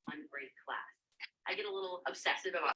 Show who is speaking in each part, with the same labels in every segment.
Speaker 1: one great class. I get a little obsessive about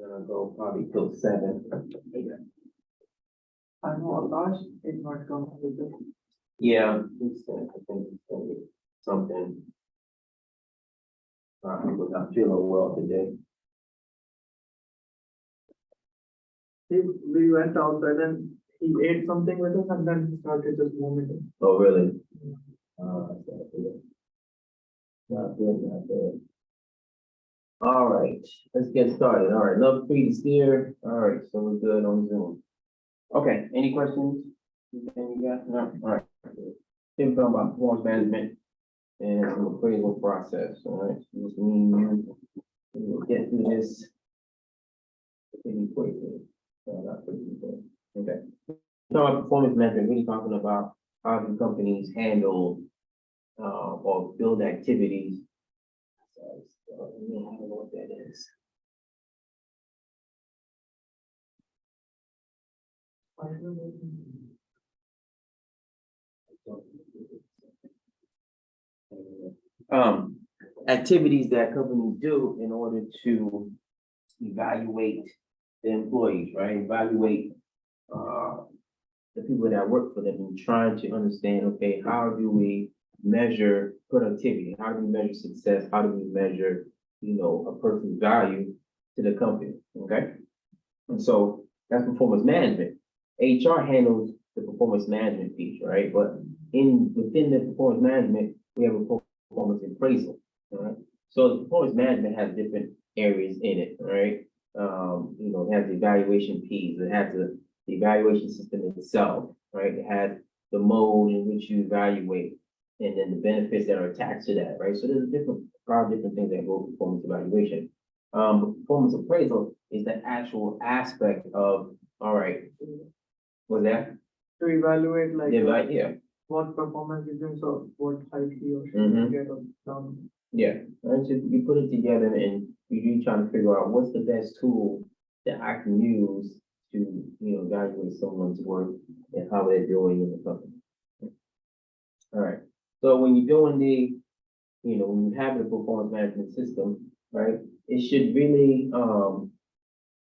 Speaker 2: gonna go probably till 7.
Speaker 3: I know Akash is not coming with us.
Speaker 2: Yeah, he's I think he's gonna get something. He was not feeling well today.
Speaker 3: We went outside and he ate something with us and then he started just vomiting.
Speaker 2: Oh, really? That's not good. Not good, not good. All right, let's get started. All right, love free to steer. All right, so we're good on Zoom. Okay, any questions? Anything you got? No, all right. Then we're talking about performance management and some appraisal process. All right, so just me and you. We'll get through this pretty quickly. Not pretty quickly. Okay. Talking about performance management, really talking about how do companies handle or build activities. So, I don't know what that is. Activities that companies do in order to evaluate the employees, right? Evaluate the people that work for them and trying to understand, okay, how do we measure productivity? How do we measure success? How do we measure, a person's value to the company, okay? And so that's performance management. HR handles the performance management piece, right? But within the performance management, we have a performance appraisal, all right? So the performance management has different areas in it, right? It has the evaluation piece, it has the evaluation system itself, right? It has the mode in which you evaluate, and then the benefits that are attached to that, right? So there's five different things that go with performance evaluation. Performance appraisal is the actual aspect of, all right, what's that?
Speaker 3: To evaluate like
Speaker 2: Yeah,
Speaker 3: what performance is doing, so what height he or she
Speaker 2: Mhm.
Speaker 3: will get or down.
Speaker 2: yeah. Right, so you put it together and you're trying to figure out what's the best tool that I can use to, evaluate someone's work and how they're doing in the company. All right, so when you're doing when you have the performance management system, right, it should really,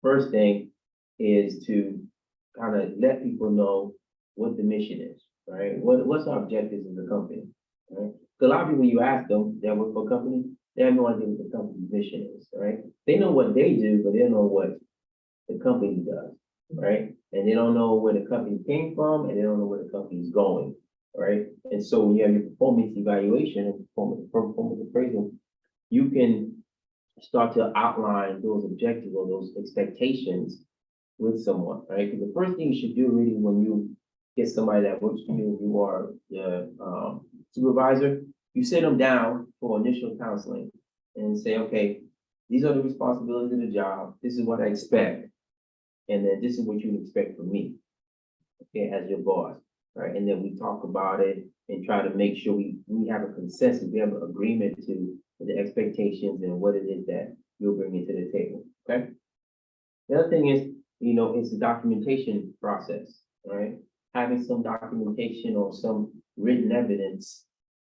Speaker 2: first thing is to kind of let people know what the mission is, right? What's our objectives as a company, right? 'Cause a lot of people, you ask them that work for a company, they have no idea what the company's mission is, right? They know what they do, but they don't know what the company does, right? And they don't know where the company came from, and they don't know where the company's going, right? And so when you have your performance evaluation and performance appraisal, you can start to outline those objectives or those expectations with someone, right? Because the first thing you should do really when you get somebody that works for you, you are the supervisor, you sit them down for initial counseling and say, okay, these are the responsibilities of the job, this is what I expect, and then this is what you expect from me, okay, as your boss, right? And then we talk about it and try to make sure we have a consensus, we have an agreement to the expectations and what it is that you're bringing to the table, okay? The other thing is, it's the documentation process, right? Having some documentation or some written evidence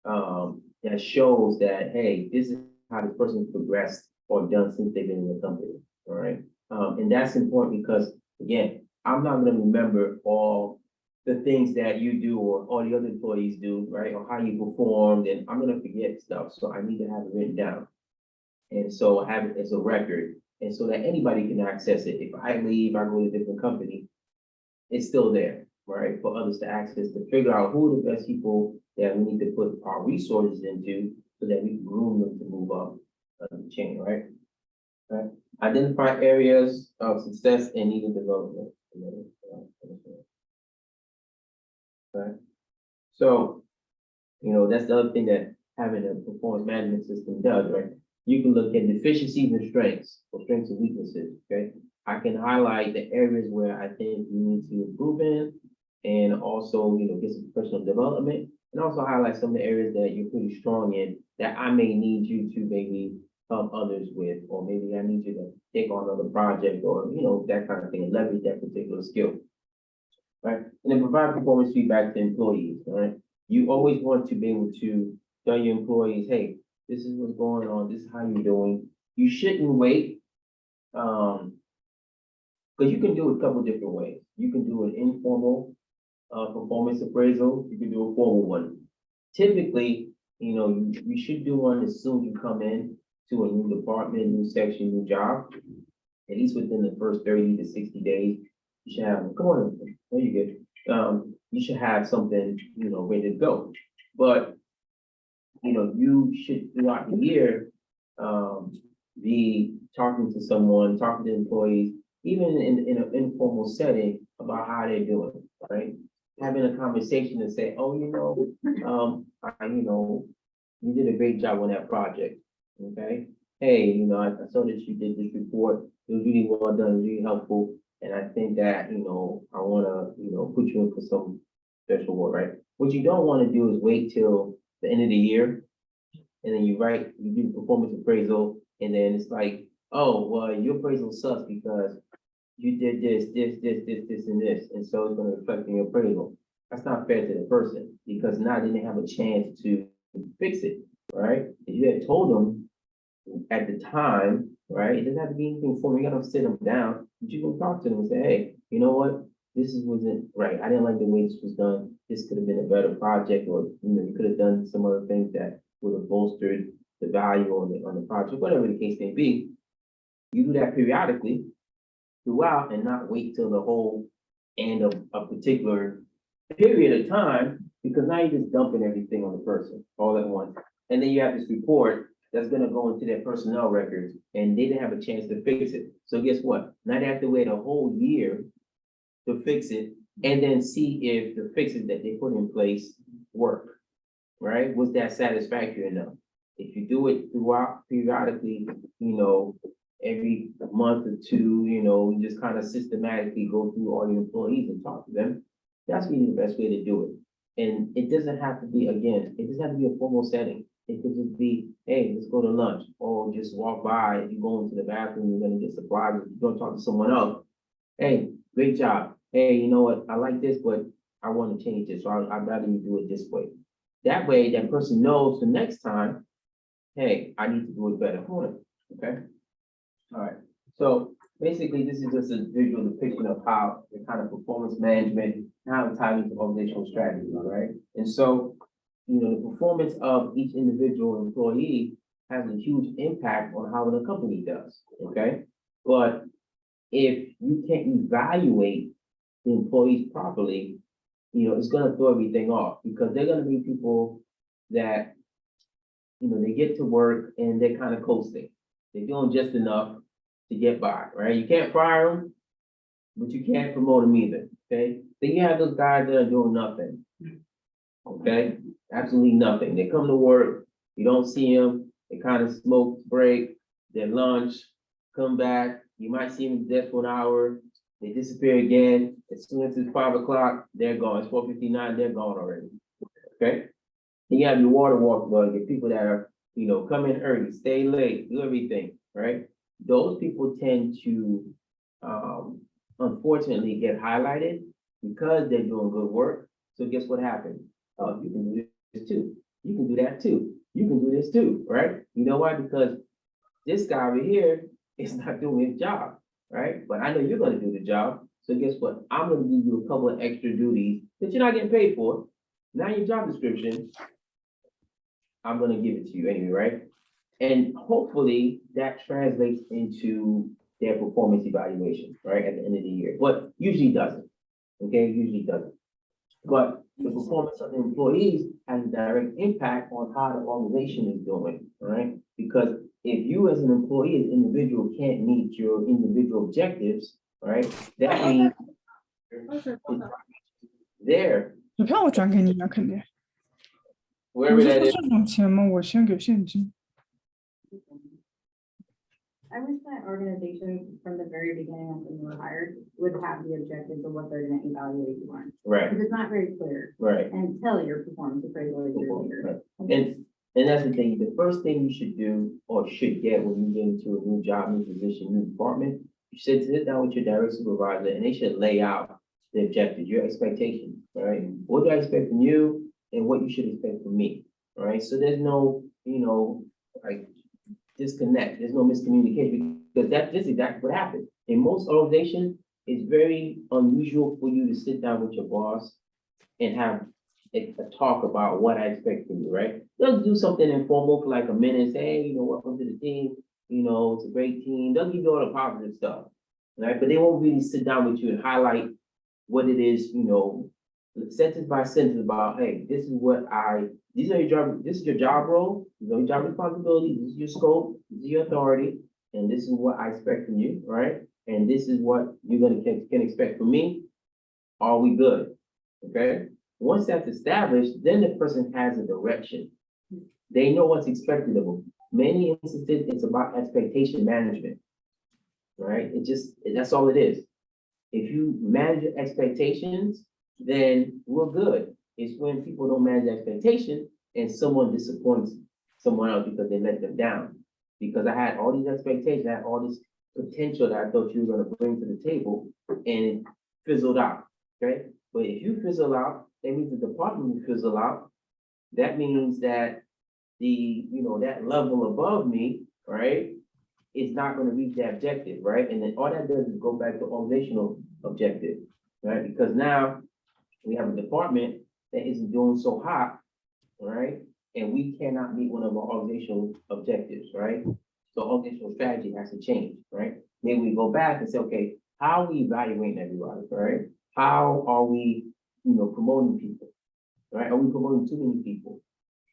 Speaker 2: that shows that, hey, this is how this person progressed or done since they've been in the company, all right? And that's important because, again, I'm not gonna remember all the things that you do or all the other employees do, right? Or how you performed, and I'm gonna forget stuff, so I need to have it written down. And so have it as a record, and so that anybody can access it. If I leave, I go to a different company, it's still there, right? For others to access, to figure out who are the best people that we need to put our resources into so that we can groom them to move up the chain, right? Right? Identify areas of success and needed development. Right? So, that's the other thing that having a performance management system does, right? You can look at deficiencies and strengths, or strengths and weaknesses, okay? I can highlight the areas where I think you need to improve in, and also, get some personal development, and also highlight some of the areas that you're pretty strong in that I may need you to maybe help others with, or maybe I need you to take on another project, or, that kind of thing, and leverage that particular skill. Right, and then provide performance feedback to employees, all right? You always want to be able to tell your employees, hey, this is what's going on, this is how you're doing. You shouldn't wait Because you can do it a couple different ways. You can do an informal performance appraisal, you can do a formal one. Typically, you should do one as soon as you come in to a new department, new section, new job. At least within the first 30 to 60 days, you should have, come on, there you go. You should have something, ready to go. But, you should throughout the year, be talking to someone, talking to employees, even in an informal setting about how they're doing, right? Having a conversation and say, oh, you did a great job on that project, okay? Hey, I saw that you did this report, it was really well done, really helpful, and I think that, I wanna, put you in for some special work, right? What you don't wanna do is wait till the end of the year, and then you do the performance appraisal, and then it's like, oh, well, your appraisal sucks because you did this, and this, and so it's gonna reflect in your appraisal. That's not fair to the person, because now they didn't have a chance to fix it, right? If you had told them at the time, right, it doesn't have to be anything formal, you gotta sit them down, but you can talk to them and say, hey, you know what? Wasn't right, I didn't like the way this was done, this could have been a better project, or, you could have done some other things that would have bolstered the value on the project, whatever the case may be. You do that periodically throughout and not wait till the whole end of a particular period of time, because now you're just dumping everything on the person all at once. And then you have this report that's gonna go into their personnel records, and they didn't have a chance to fix it. So guess what? Now they have to wait a whole year to fix it, and then see if the fixes that they put in place work, right? Was that satisfactory enough? If you do it throughout periodically, every month or two, you just kind of systematically go through all your employees and talk to them. That's really the best way to do it. And it doesn't have to be, again, it doesn't have to be a formal setting. It could just be, hey, let's go to lunch, or just walk by. If you go into the bathroom, you're gonna get supplies, if you're gonna talk to someone else. Hey, great job. Hey, you know what? I like this, but I want to change this, so I'd rather you do it this way. That way, that person knows the next time, hey, I need to do it better. Okay? All right. So basically, this is just a visual depiction of how the kind of performance management, how it ties into organizational strategy, all right? And so, the performance of each individual employee has a huge impact on how the company does, okay? But if you can't evaluate the employees properly, it's gonna throw everything off, because they're gonna be people that, they get to work and they're kind of coasting. They're doing just enough to get by, right? You can't fire them, but you can't promote them either, okay? Then you have those guys that are doing nothing, okay? Absolutely nothing. They come to work, you don't see them, they kind of smoke, break, their lunch, come back, you might see them dead for an hour, they disappear again. As soon as it's 5 o'clock, they're gone. It's 4:59, they're gone already, okay? Then you have your water walk bug, your people that are, come in early, stay late, do everything, right? Those people tend to, unfortunately, get highlighted because they're doing good work. So guess what happens? Oh, you can do this too. You can do that too. You can do this too, right? You know why? Because this guy over here is not doing his job, right? But I know you're gonna do the job. So guess what? I'm gonna give you a couple of extra duties that you're not getting paid for. Now your job description, I'm gonna give it to you anyway, right? And hopefully that translates into their performance evaluation, right, at the end of the year, but usually doesn't, okay, usually doesn't. But the performance of the employees has a direct impact on how the organization is doing, right? Because if you as an employee, as an individual, can't meet your individual objectives, right, that means there,
Speaker 4: 股票我转给你呀，肯定。
Speaker 2: wherever
Speaker 4: 不是
Speaker 2: that
Speaker 4: 说
Speaker 2: is,
Speaker 4: 这种钱吗？我先给现金。
Speaker 5: I wish that organization from the very beginning of when you were hired would have the objectives of what they're gonna evaluate you on.
Speaker 2: right,
Speaker 5: Because it's not very clear
Speaker 2: right.
Speaker 5: until your performance appraisal is your leader.
Speaker 2: And that's the thing, the first thing you should do or should get when you get into a new job, new position, new department, you should sit down with your direct supervisor and they should lay out the objectives, your expectations, right? What do I expect from you and what you should expect from me, right? So there's no, like disconnect, there's no miscommunication, because this is exactly what happened. in most organizations, it's very unusual for you to sit down with your boss and have a talk about what I expect from you, right? They'll do something informal for like a minute, say, hey, welcome to the team, it's a great team. They'll give you all the positive stuff, right? But they won't really sit down with you and highlight what it is, sentence by sentence about, hey, this is your job role, these are your job responsibilities, this is your scope, this is your authority, and this is what I expect from you, right? And this is what you're can expect from me. Are we good? Okay? Once that's established, then the person has a direction. They know what's expected of them. Many instances, it's about expectation management, right? That's all it is. If you manage your expectations, then we're good. It's when people don't manage expectations and someone disappoints someone else because they let them down. Because I had all these expectations, I had all this potential that I thought you were gonna bring to the table, and it fizzled out, okay? But if you fizzle out, that means the department will fizzle out. That means that that level above me, right, is not gonna reach that objective, right? And then all that does is go back to organizational objective, right? Because now we have a department that isn't doing so hot, right? And we cannot meet one of our organizational objectives, right? So organizational strategy has to change, right? Maybe we go back and say, okay, how are we evaluating everybody, right? How are we, promoting people, right? Are we promoting too many people,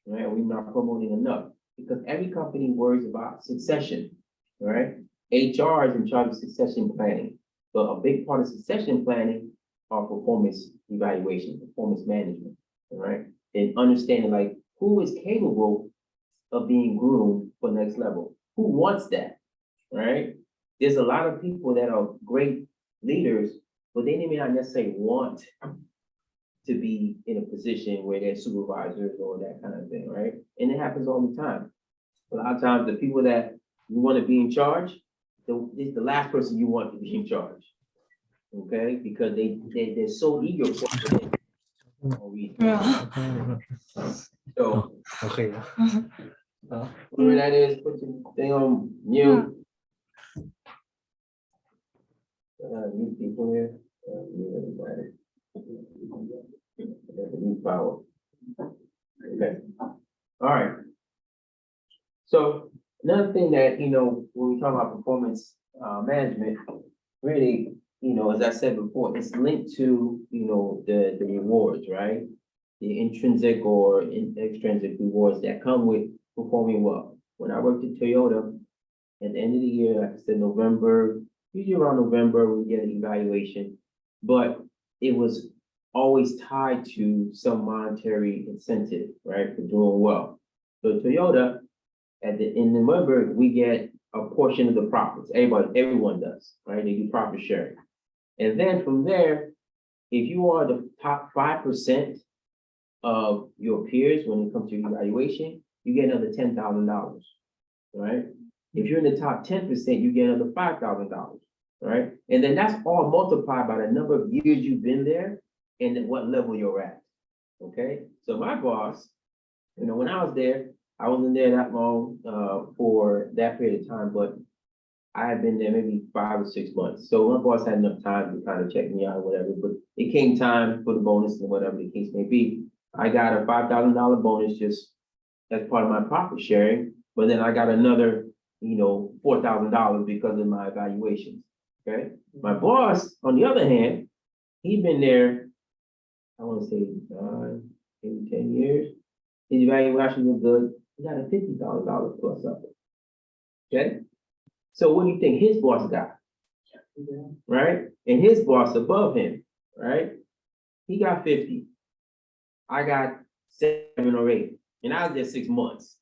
Speaker 2: right? Are we not promoting enough? Because every company worries about succession, right? HR is in charge of succession planning, but a big part of succession planning are performance evaluation, performance management, right? And understanding like who is capable of being groomed for next level. Who wants that, right? There's a lot of people that are great leaders, but they may not necessarily want to be in a position where they're supervisors or that kind of thing, right? And it happens all the time. A lot of times the people that you want to be in charge, is the last person you want to be in charge, okay? Because they're so eager for it. So,
Speaker 6: Okay.
Speaker 2: whatever that is, put your thing on mute. Mute people here. Mute everybody. Mute power. Okay. All right. So another thing that, when we talk about performance management, really, as I said before, it's linked to, the rewards, right? The intrinsic or extrinsic rewards that come with performing well. When I worked at Toyota, at the end of the year, like I said, November, usually around November, we get an evaluation, but it was always tied to some monetary incentive, right, for doing well. So Toyota, in November, we get a portion of the profits. Everyone does, right? They do profit sharing. And then from there, if you are the top 5% of your peers when it comes to evaluation, you get another $10,000, right? If you're in the top 10%, you get another $5,000, right? And then that's all multiplied by the number of years you've been there and at what level you're at, okay? So my boss, when I was there, I wasn't there that long for that period of time, but I had been there maybe 5 or 6 months. So my boss had enough time to kind of check me out or whatever, but it came time for the bonus and whatever the case may be. I got a $5,000 bonus just as part of my profit sharing, but then I got another, $4,000 because of my evaluations, okay? My boss, on the other hand, he'd been there, I want to say maybe 10 years. His evaluation was good. He got a $50,000 plus up, okay? So what do you think his boss got? Right? And his boss above him, right? He got 50. I got 7 or 8. And I was there 6 months,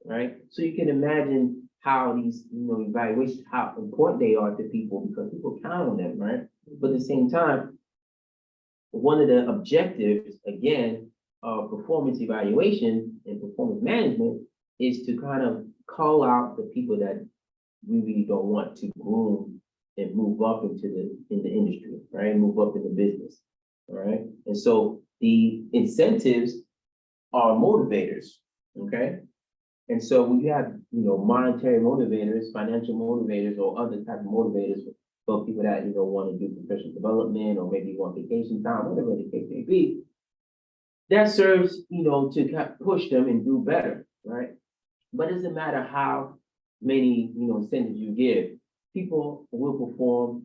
Speaker 2: right? So you can imagine how these, evaluations, how important they are to people because people count on them, right? But at the same time, one of the objectives, again, of performance evaluation and performance management is to kind of call out the people that we really don't want to groom and move up in the industry, right? Move up in the business, all right? And so the incentives are motivators, okay? And so when you have, monetary motivators, financial motivators, or other type of motivators, but that, want to do professional development or maybe want vacation time, whatever the case may be. That serves, to kind of push them and do better, right? But it doesn't matter how many, incentives you give, people will perform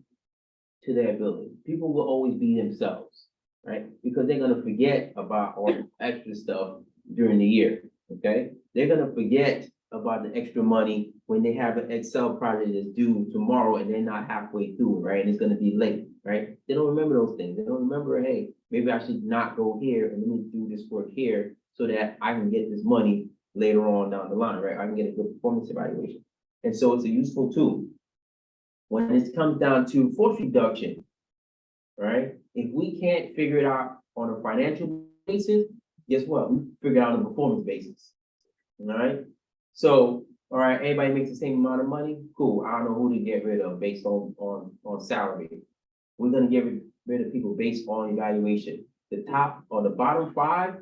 Speaker 2: to their ability. People will always be themselves, right? Because they're gonna forget about all the extra stuff during the year, okay? They're gonna forget about the extra money when they have an Excel project that's due tomorrow and they're not halfway through, right? And it's gonna be late, right? They don't remember those things. They don't remember, hey, maybe I should not go here and let me do this work here so that I can get this money later on down the line, right? I can get a good performance evaluation. And so it's a useful tool. When it comes down to force reduction, right? If we can't figure it out on a financial basis, guess what? We figure it out on a performance basis. All right. So, all right, everybody makes the same amount of money. Cool. I don't know who to get rid of based on salary. We're gonna get rid of people based on evaluation. The top or the bottom 5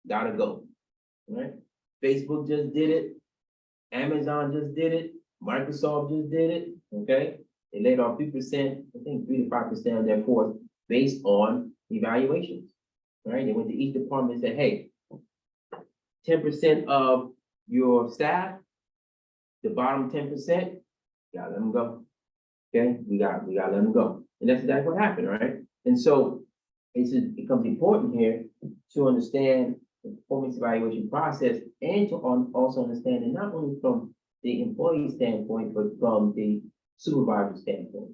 Speaker 2: gotta go. Right? Facebook just did it. Amazon just did it. Microsoft just did it. Okay. They laid off 3%, I think 3 to 5% of their force based on evaluations. Right? They went to each department and said, hey, 10% of your staff, the bottom 10%, gotta let them go. Okay, we gotta let them go. And that's exactly what happened, right? And so it becomes important here to understand the performance evaluation process and to also understand it not only from the employee standpoint, but from the supervisor standpoint.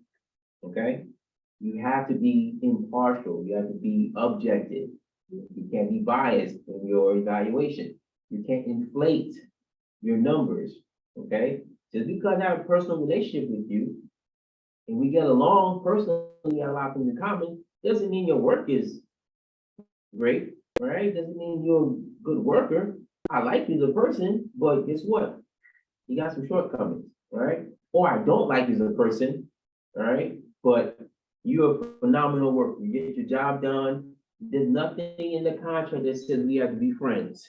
Speaker 2: Okay, you have to be impartial, you have to be objective, you can't be biased in your evaluation, you can't inflate your numbers. Okay, just because I have a personal relationship with you and we get along personally, got a lot of things in common, doesn't mean your work is great, right? Doesn't mean you're a good worker. I like you as a person, but guess what? You got some shortcomings, right? Or I don't like you as a person, all right? But you're a phenomenal worker. You get your job done. There's nothing in the contract that says we have to be friends,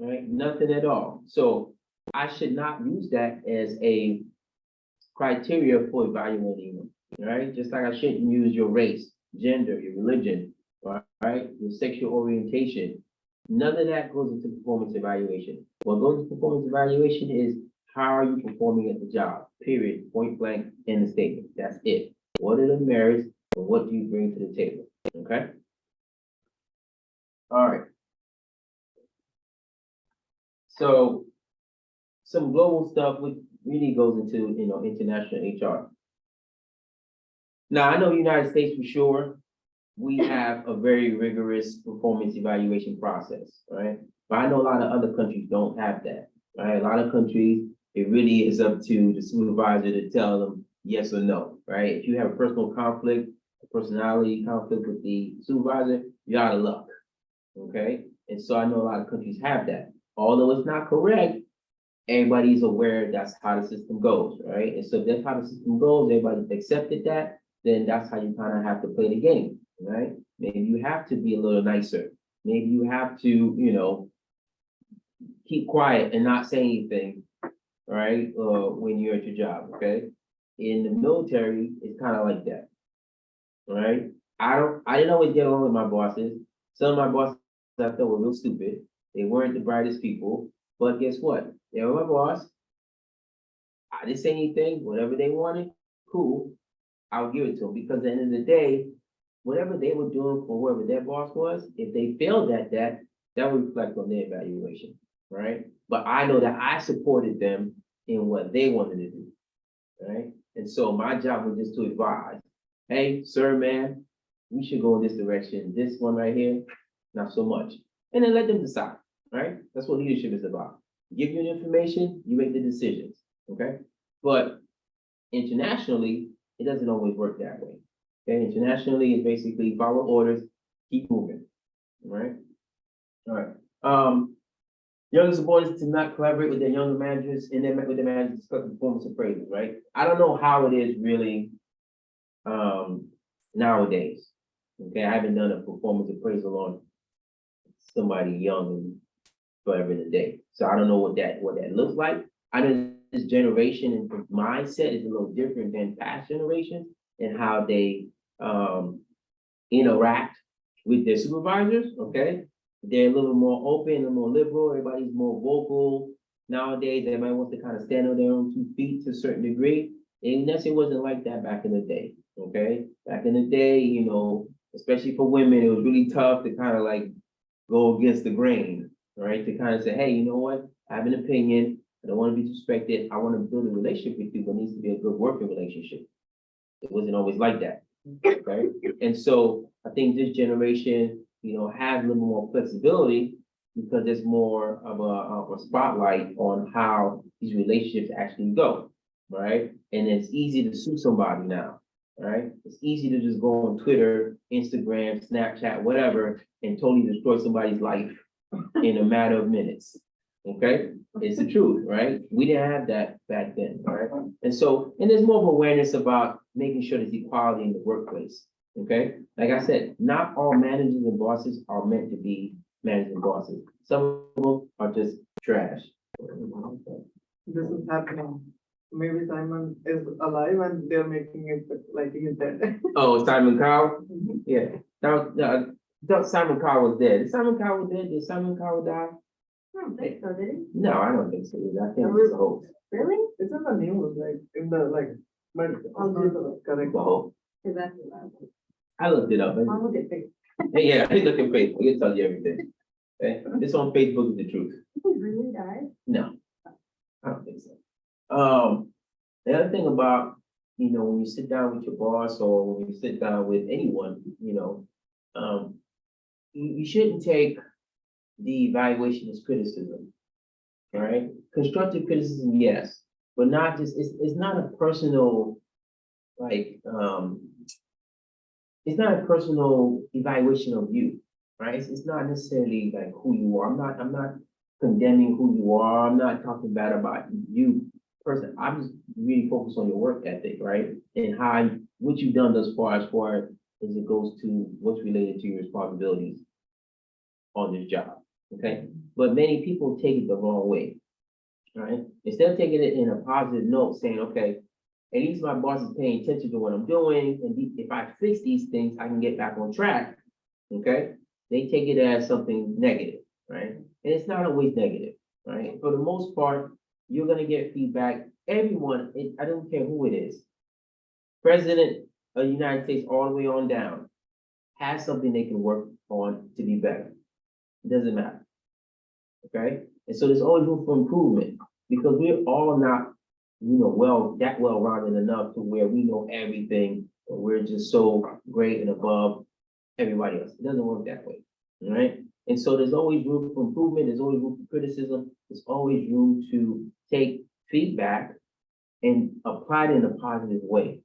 Speaker 2: right? Nothing at all. So I should not use that as a criteria for evaluating them, right? Just like I shouldn't use your race, gender, your religion, all right? Your sexual orientation. None of that goes into performance evaluation. What goes into performance evaluation is how are you performing at the job, period, point blank, in the statement. That's it. What are the merits and what do you bring to the table, okay? All right. So some global stuff which really goes into, international HR. Now, I know United States for sure, we have a very rigorous performance evaluation process, right? But I know a lot of other countries don't have that, right? A lot of countries, it really is up to the supervisor to tell them yes or no, right? If you have a personal conflict, a personality conflict with the supervisor, you're out of luck, okay? And so I know a lot of countries have that. Although it's not correct, everybody's aware that's how the system goes, right? And so if that's how the system goes, everybody's accepted that, then that's how you kind of have to play the game, right? Maybe you have to be a little nicer. Maybe you have to, keep quiet and not say anything, right? When you're at your job, okay? In the military, it's kind of like that, right? I didn't always get along with my bosses. Some of my bosses I thought were real stupid. They weren't the brightest people, but guess what? They were my boss. I didn't say anything. Whatever they wanted, cool. I'll give it to them because at the end of the day, whatever they were doing for whoever their boss was, if they failed at that, that would reflect on their evaluation, right? But I know that I supported them in what they wanted to do, right? And so my job was just to advise, hey, sir, man, we should go in this direction. This one right here, not so much. And then let them decide, right? That's what leadership is about. Give you the information, you make the decisions, okay? But internationally, it doesn't always work that way. Okay, internationally, it's basically follow orders, keep moving, right? All right. Younger subordinates do not collaborate with their younger managers and with their managers discuss performance appraisal, right? I don't know how it is really nowadays. Okay, I haven't done a performance appraisal on somebody young and forever in a day. So I don't know what that looks like. I know this generation and mindset is a little different than past generations and how they, interact with their supervisors, okay? They're a little more open, a little more liberal, everybody's more vocal. Nowadays, everybody wants to kind of stand on their own 2 feet to a certain degree. And that's, it wasn't like that back in the day, okay? Back in the day, especially for women, it was really tough to kind of like go against the grain, right? To kind of say, hey, you know what? I have an opinion. I don't want to be disrespected. I want to build a relationship with you, but it needs to be a good working relationship. It wasn't always like that, okay? And so I think this generation, has a little more flexibility because there's more of a spotlight on how these relationships actually go, right? And it's easy to sue somebody now, right? It's easy to just go on Twitter, Instagram, Snapchat, whatever, and totally destroy somebody's life in a matter of minutes. Okay, it's the truth, right? We didn't have that back then, right? And so, and there's more of awareness about making sure there's equality in the workplace. Okay, like I said, not all managers and bosses are meant to be managers and bosses. Some of them are just trash.
Speaker 3: This is happening. Maybe Simon is alive and they're making it like he's dead.
Speaker 2: Oh, Simon Cowell? Yeah. Now, Simon Cowell was dead. Is Simon Cowell dead? Did Simon Cowell die?
Speaker 5: I don't think so, did it?
Speaker 2: No, I don't think so. I think it's a hoax.
Speaker 5: Really?
Speaker 3: It's in the news, like, in the, like, but.
Speaker 5: I'll Google it.
Speaker 3: Correct.
Speaker 2: It's a hoax.
Speaker 5: Cause that's what
Speaker 2: I looked it up.
Speaker 5: I'll look at Facebook.
Speaker 2: Yeah, I look at Facebook. It tells you everything. Okay? This on Facebook is the truth.
Speaker 5: Did he really die?
Speaker 2: No, I don't think so. The other thing about, when you sit down with your boss or when you sit down with anyone, you shouldn't take the evaluation as criticism. All right? Constructive criticism, yes, but not just, it's not a personal, like, it's not a personal evaluation of you, right? It's not necessarily like who you are. I'm not condemning who you are. I'm not talking bad about you person. I'm just really focused on your work ethic, right? And what you've done thus far as it goes to what's related to your responsibilities on this job, okay? But many people take it the wrong way, right? Instead of taking it in a positive note, saying, okay, at least my boss is paying attention to what I'm doing, and if I fix these things, I can get back on track, okay? They take it as something negative, right? And it's not always negative, right? For the most part, you're gonna get feedback. Everyone, I don't care who it is, President of the United States all the way on down, has something they can work on to be better. It doesn't matter, okay? And so there's always room for improvement because we're all not well-rounded enough to where we know everything, or we're just so great and above everybody else. It doesn't work that way, all right? And so there's always room for improvement, there's always room for criticism, there's always room to take feedback and apply it in a positive way,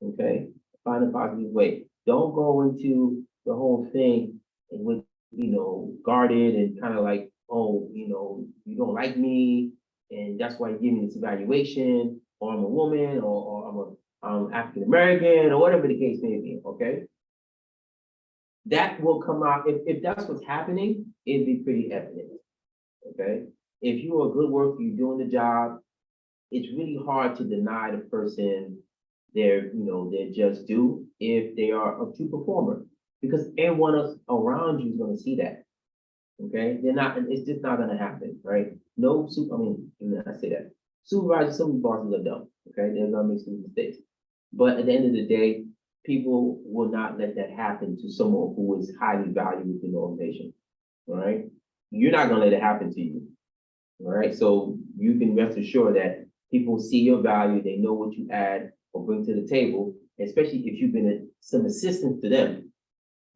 Speaker 2: okay? Apply it in a positive way. Don't go into the whole thing with, guarded and kind of like, oh, you don't like me, and that's why you give me this evaluation, or I'm a woman, or I'm African American, or whatever the case may be, okay? That will come out, if that's what's happening, it'd be pretty evident, okay? If you're a good worker, you're doing the job, it's really hard to deny the person their just due if they are a true performer, because everyone else around you is gonna see that, okay? It's just not gonna happen, right? I say that. Supervisors, some bosses are dumb, okay? They're gonna make some mistakes. But at the end of the day, people will not let that happen to someone who is highly valued within the organization, all right? You're not gonna let it happen to you, all right? So you can rest assured that people see your value, they know what you add or bring to the table, especially if you've been some assistance to them,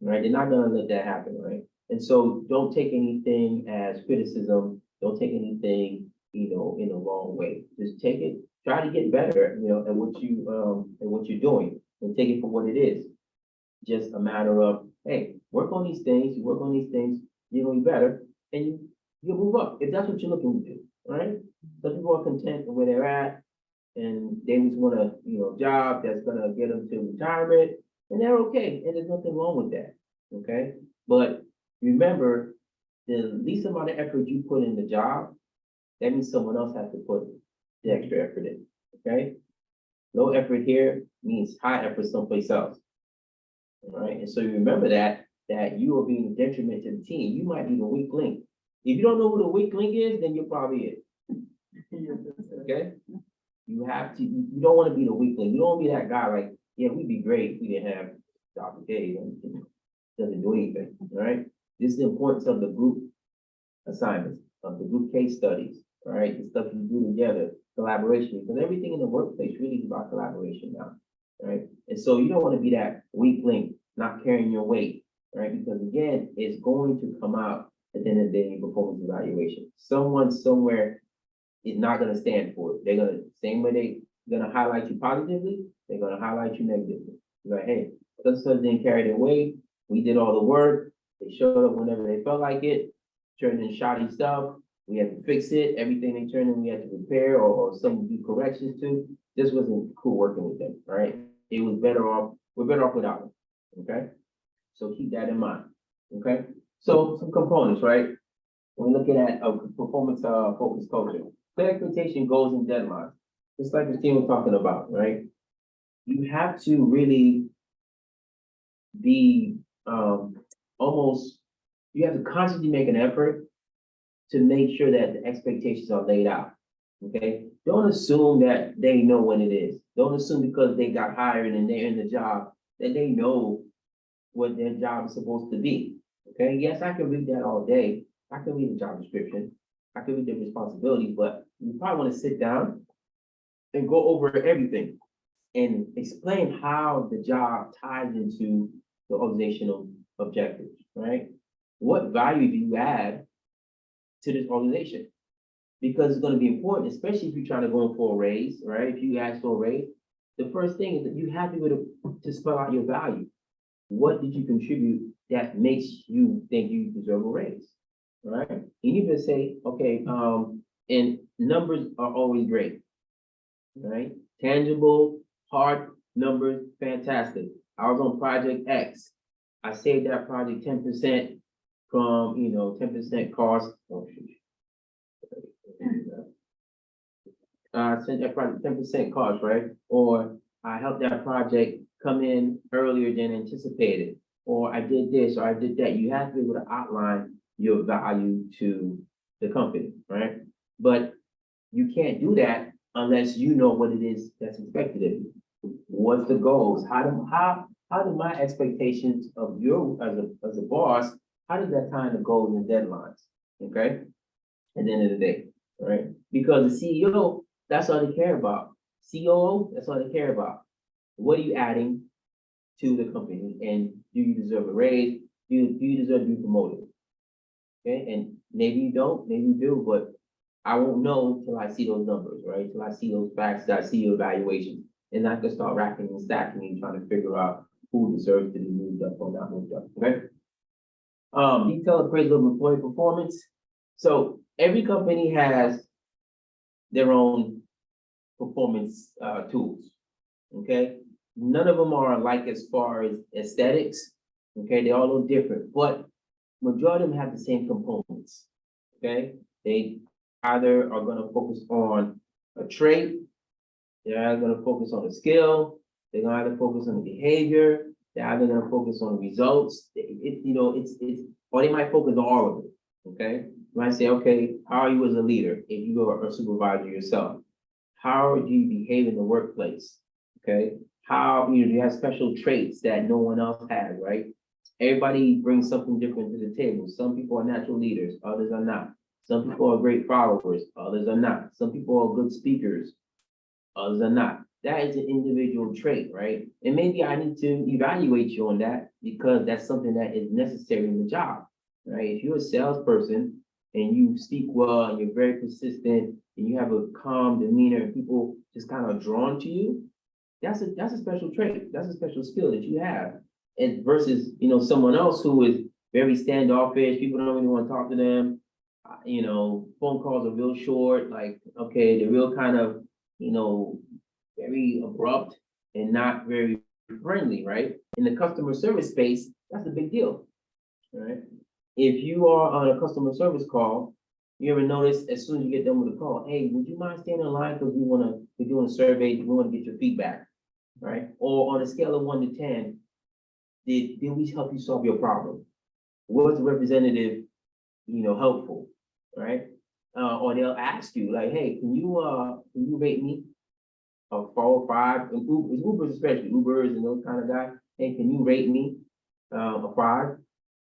Speaker 2: right? They're not gonna let that happen, right? And so don't take anything as criticism, don't take anything, in the wrong way. Just take it, try to get better, at what you're doing, and take it for what it is. Just a matter of, hey, work on these things, you work on these things, you're gonna be better, and you'll move up, if that's what you're looking to do, right? Some people are content where they're at, and they just want a, job that's gonna get them to retirement, and they're okay, and there's nothing wrong with that, okay? But remember, the least amount of effort you put in the job, that means someone else has to put the extra effort in, okay? Low effort here means high effort someplace else. All right, and so you remember that you are being a detriment to the team. You might be the weak link. If you don't know who the weak link is, then you're probably it, okay? You have to, you don't want to be the weak link. You don't want to be that guy like, yeah, we'd be great if we didn't have Dr. K, and doesn't do anything, all right? This is the importance of the group assignments, of the group case studies, all right? The stuff you do together, collaboration, because everything in the workplace really is about collaboration now, right? And so you don't want to be that weak link, not carrying your weight, right? Because again, it's going to come out at the end of the day in performance evaluation. Someone somewhere is not gonna stand for it. They're gonna, same way they're gonna highlight you positively, they're gonna highlight you negatively. Like, hey, this person didn't carry their weight, we did all the work, they showed up whenever they felt like it, turned in shoddy stuff, we had to fix it, everything they turned in, we had to repair or some do corrections to. This wasn't cool working with them, right? It was better off, we're better off without them, okay? So keep that in mind, okay? So some components, right? We're looking at a performance focused culture. Clear expectation, goals, and deadlines. Just like Christine was talking about, right? You have to really be almost, you have to constantly make an effort to make sure that the expectations are laid out. Okay? Don't assume that they know what it is. Don't assume because they got hired and they're in the job that they know what their job is supposed to be. Okay? Yes, I can read that all day. I can read the job description. I can read the responsibilities, but you probably want to sit down and go over everything and explain how the job ties into the organizational objectives, right? What value do you add to this organization? Because it's going to be important, especially if you're trying to go for a raise, right? If you ask for a raise, the first thing is that you have to be able to spell out your value. What did you contribute that makes you think you deserve a raise, right? You need to say, okay, and numbers are always great, right? Tangible, hard numbers, fantastic. I was on project X. I saved that project 10% from, 10% cost. Oh, shoot. Sent that project 10% cost, right? Or I helped that project come in earlier than anticipated, or I did this, or I did that. You have to be able to outline your value to the company, right? But you can't do that unless you know what it is that's expected of you. What's the goals? How do my expectations of you as a boss, how does that tie into goals and deadlines? Okay? At the end of the day, right? Because the CEO, that's all they care about. COO, that's all they care about. What are you adding to the company? And do you deserve a raise? Do you deserve to be promoted? Okay, and maybe you don't, maybe you do, but I won't know till I see those numbers, right? Till I see those facts, till I see your evaluation. And I can start racking and stacking and trying to figure out who deserves to be moved up or not moved up, okay? Detailed appraisal of employee performance. So every company has their own performance tools, okay? None of them are alike as far as aesthetics, okay? They're all a little different, but majority of them have the same components, okay? They either are gonna focus on a trait, they're either gonna focus on a skill, they're gonna either focus on the behavior, they're either gonna focus on the results, or they might focus on all of it, okay? You might say, okay, how are you as a leader if you are a supervisor yourself? How do you behave in the workplace, okay? How, do you have special traits that no one else has, right? Everybody brings something different to the table. Some people are natural leaders, others are not. Some people are great followers, others are not. Some people are good speakers, others are not. That is an individual trait, right? And maybe I need to evaluate you on that because that's something that is necessary in the job, right? If you're a salesperson and you speak well and you're very consistent and you have a calm demeanor and people just kind of drawn to you, that's a special trait. That's a special skill that you have. And versus, someone else who is very standoffish, people don't really want to talk to them. Phone calls are real short, like, okay, they're real kind of, very abrupt and not very friendly, right? In the customer service space, that's a big deal, right? If you are on a customer service call You ever notice as soon as you get done with a call, hey, would you mind staying in line because we're doing a survey, we wanna get your feedback, right? Or on a scale of 1 to 10, did we help you solve your problem? Was the representative, helpful, right? Or they'll ask you like, hey, can you rate me a 4 or 5? And Ubers especially, Ubers and those kind of guys, hey, can you rate me a 5?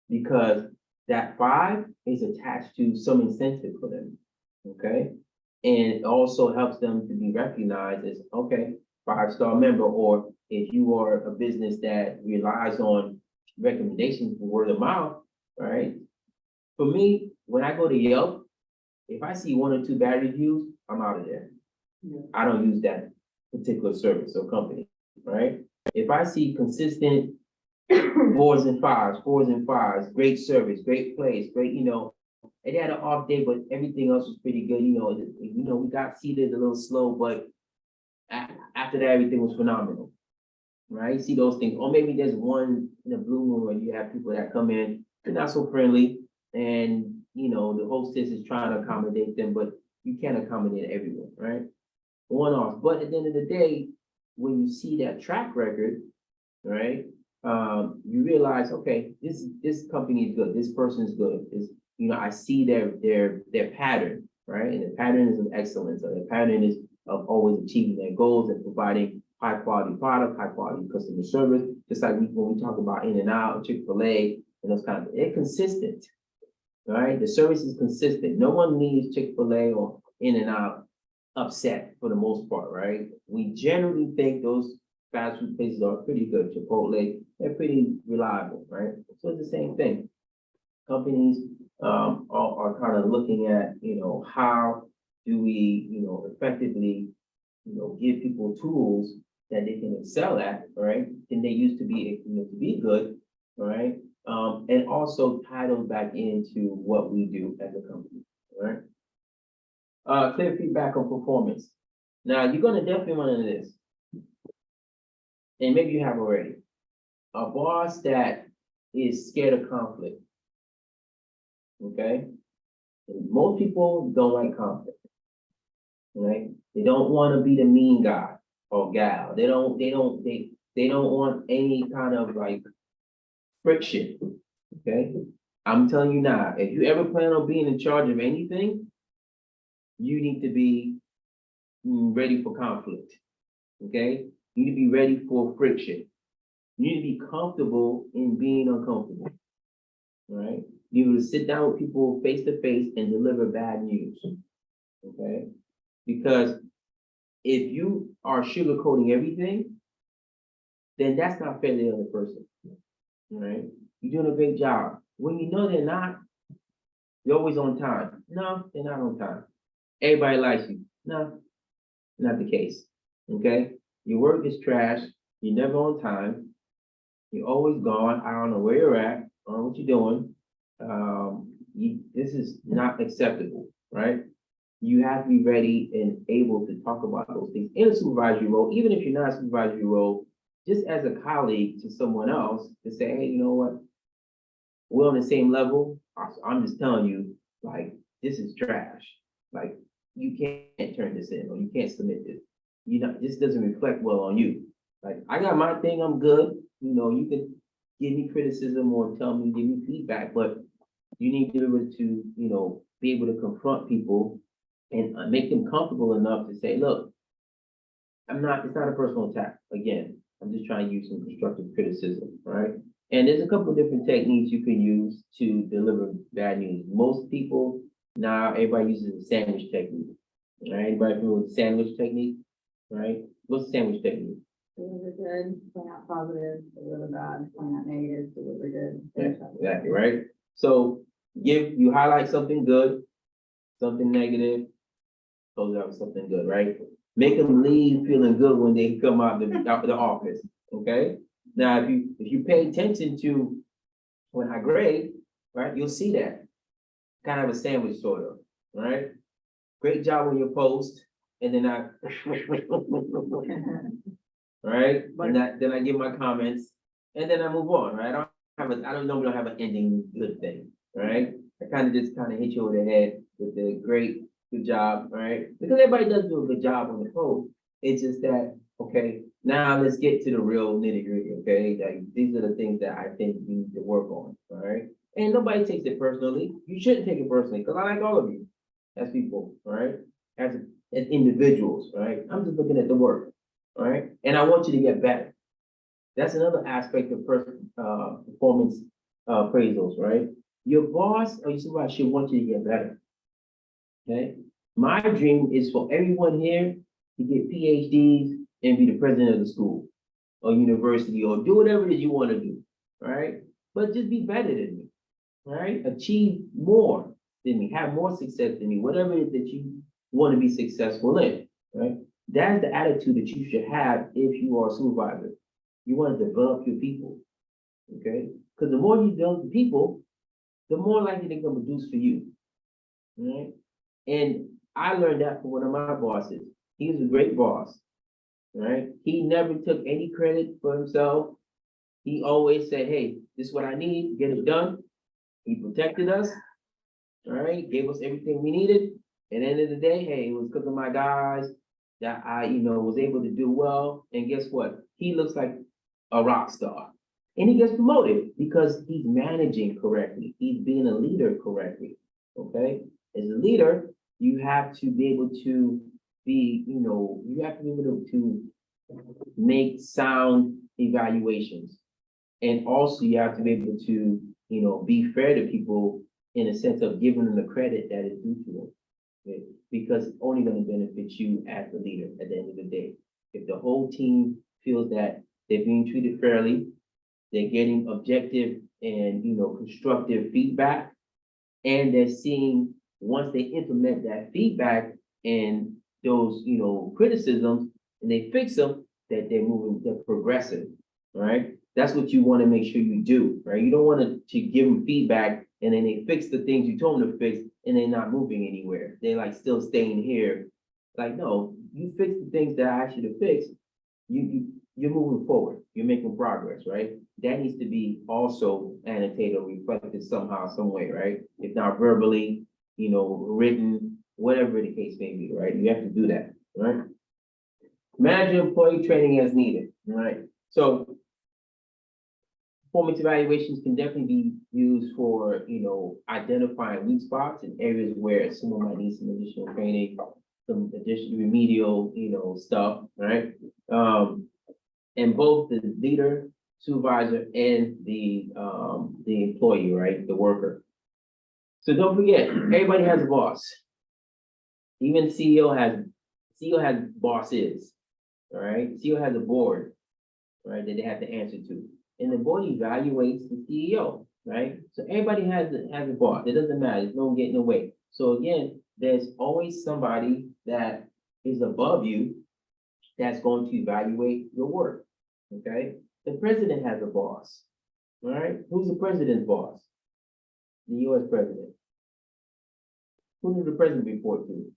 Speaker 2: Because that 5 is attached to some incentive for them, okay? And it also helps them to be recognized as, okay, 5-star member, or if you are a business that relies on recommendations for word of mouth, right? For me, when I go to Yelp, if I see 1 or 2 bad reviews, I'm out of there.
Speaker 3: Yeah.
Speaker 2: I don't use that particular service or company, right? If I see consistent 4s and 5s, great service, great place, great, it had an off day, but everything else was pretty good, we got seated a little slow, but after that, everything was phenomenal, right? See those things, or maybe there's one in a blue moon where you have people that come in, they're not so friendly, and, the hostess is trying to accommodate them, but you can't accommodate everyone, right? One off, but at the end of the day, when you see that track record, right? You realize, okay, this company is good, this person is good, I see their pattern, right? And the pattern is of excellence, or the pattern is of always achieving their goals and providing high quality product, high quality customer service, just like when we talk about In-N-Out, Chick-fil-A, and those kind of, they're consistent, right? The service is consistent. No one leaves Chick-fil-A or In-N-Out upset for the most part, right? We generally think those fast food places are pretty good. Chipotle, they're pretty reliable, right? So it's the same thing. Companies are kind of looking at, how do we, effectively, give people tools that they can excel at, right? And they used to be good, right? And also tie those back into what we do as a company, right? Clear feedback on performance. Now, you're gonna definitely run into this. And maybe you have already. A boss that is scared of conflict. Okay? And most people don't like conflict. Right? They don't want to be the mean guy or gal. They don't want any kind of like friction. Okay? I'm telling you now, if you ever plan on being in charge of anything, you need to be ready for conflict. Okay? You need to be ready for friction. You need to be comfortable in being uncomfortable. Right? You need to sit down with people face to face and deliver bad news. Okay? Because if you are sugarcoating everything, then that's not fair to the other person. Right? You're doing a great job. When you know they're not, you're always on time. No, they're not on time. Everybody likes you. No, not the case. Okay? Your work is trash. You're never on time. You're always gone. I don't know where you're at. I don't know what you're doing. This is not acceptable, right? You have to be ready and able to talk about those things in a supervisory role, even if you're not a supervisory role, just as a colleague to someone else to say, hey, you know what? We're on the same level. I'm just telling you, like, this is trash. Like, you can't turn this in, or you can't submit this. This doesn't reflect well on you. Like, I got my thing, I'm good. You can give me criticism or give me feedback, but you need to be able to, be able to confront people and make them comfortable enough to say, look, it's not a personal attack. Again, I'm just trying to use some constructive criticism, right? And there's a couple of different techniques you can use to deliver bad news. Most people now, everybody uses the sandwich technique. Right? Anybody familiar with the sandwich technique? Right? What's the sandwich technique?
Speaker 5: Deliver good, point out positive, deliver bad, point out negative, deliver good.
Speaker 2: Yeah, exactly, right? So you highlight something good, something negative, close out with something good, right? Make them leave feeling good when they come out the office, okay? Now, if you pay attention to when I grade, right, you'll see that. Kind of a sandwich sort of, right? Great job on your post, and then right? Then I give my comments, and then I move on, right? I don't normally have an ending good thing, right? I kind of hit you over the head with the great, good job, all right? Because everybody does do a good job on the code. It's just that, okay, now let's get to the real nitty gritty, okay? Like, these are the things that I think we need to work on, all right? And nobody takes it personally. You shouldn't take it personally, because I like all of you as people, all right? As individuals, right? I'm just looking at the work, all right? And I want you to get better. That's another aspect of performance appraisals, right? Your boss or your supervisor should want you to get better. Okay? My dream is for everyone here to get PhDs and be the president of the school or university or do whatever it is you want to do, right? But just be better than me, right? Achieve more than me, have more success than me, whatever it is that you want to be successful in, right? That's the attitude that you should have if you are a supervisor. You want to develop your people, okay? Because the more you develop the people, the more likely they're gonna produce for you, right? And I learned that from one of my bosses. He was a great boss, right? He never took any credit for himself. He always said, hey, this is what I need, get it done. He protected us, all right? Gave us everything we needed. And at the end of the day, hey, it was because of my guys that I, was able to do well. And guess what? He looks like a rock star. And he gets promoted because he's managing correctly. He's being a leader correctly, okay? As a leader, you have to be able to be, you have to be able to make sound evaluations. And also you have to be able to, be fair to people in a sense of giving them the credit that is due to them. Okay? Because it's only going to benefit you as the leader at the end of the day. If the whole team feels that they're being treated fairly, they're getting objective and, constructive feedback, and they're seeing once they implement that feedback and those, criticisms, and they fix them, that they're progressive, right? That's what you want to make sure you do, right? You don't want to give them feedback and then they fix the things you told them to fix and they're not moving anywhere. They're like still staying here. Like, no, you fix the things that I asked you to fix. You're moving forward. You're making progress, right? That needs to be also annotated or reflected somehow, some way, right? If not verbally, written, whatever the case may be, right? You have to do that, right? Manage employee training as needed, right? So performance evaluations can definitely be used for, identifying weak spots in areas where someone might need some additional training, some additional remedial, stuff, right? And both the leader, supervisor, and the employee, right, the worker. So don't forget, everybody has a boss. Even CEO has bosses, all right? CEO has a board, right, that they have to answer to. And the board evaluates the CEO, right? So everybody has a boss. It doesn't matter. There's no getting away. So again, there's always somebody that is above you that's going to evaluate your work, okay? The president has a boss, all right? Who's the president's boss? The US president. Who does the president report to?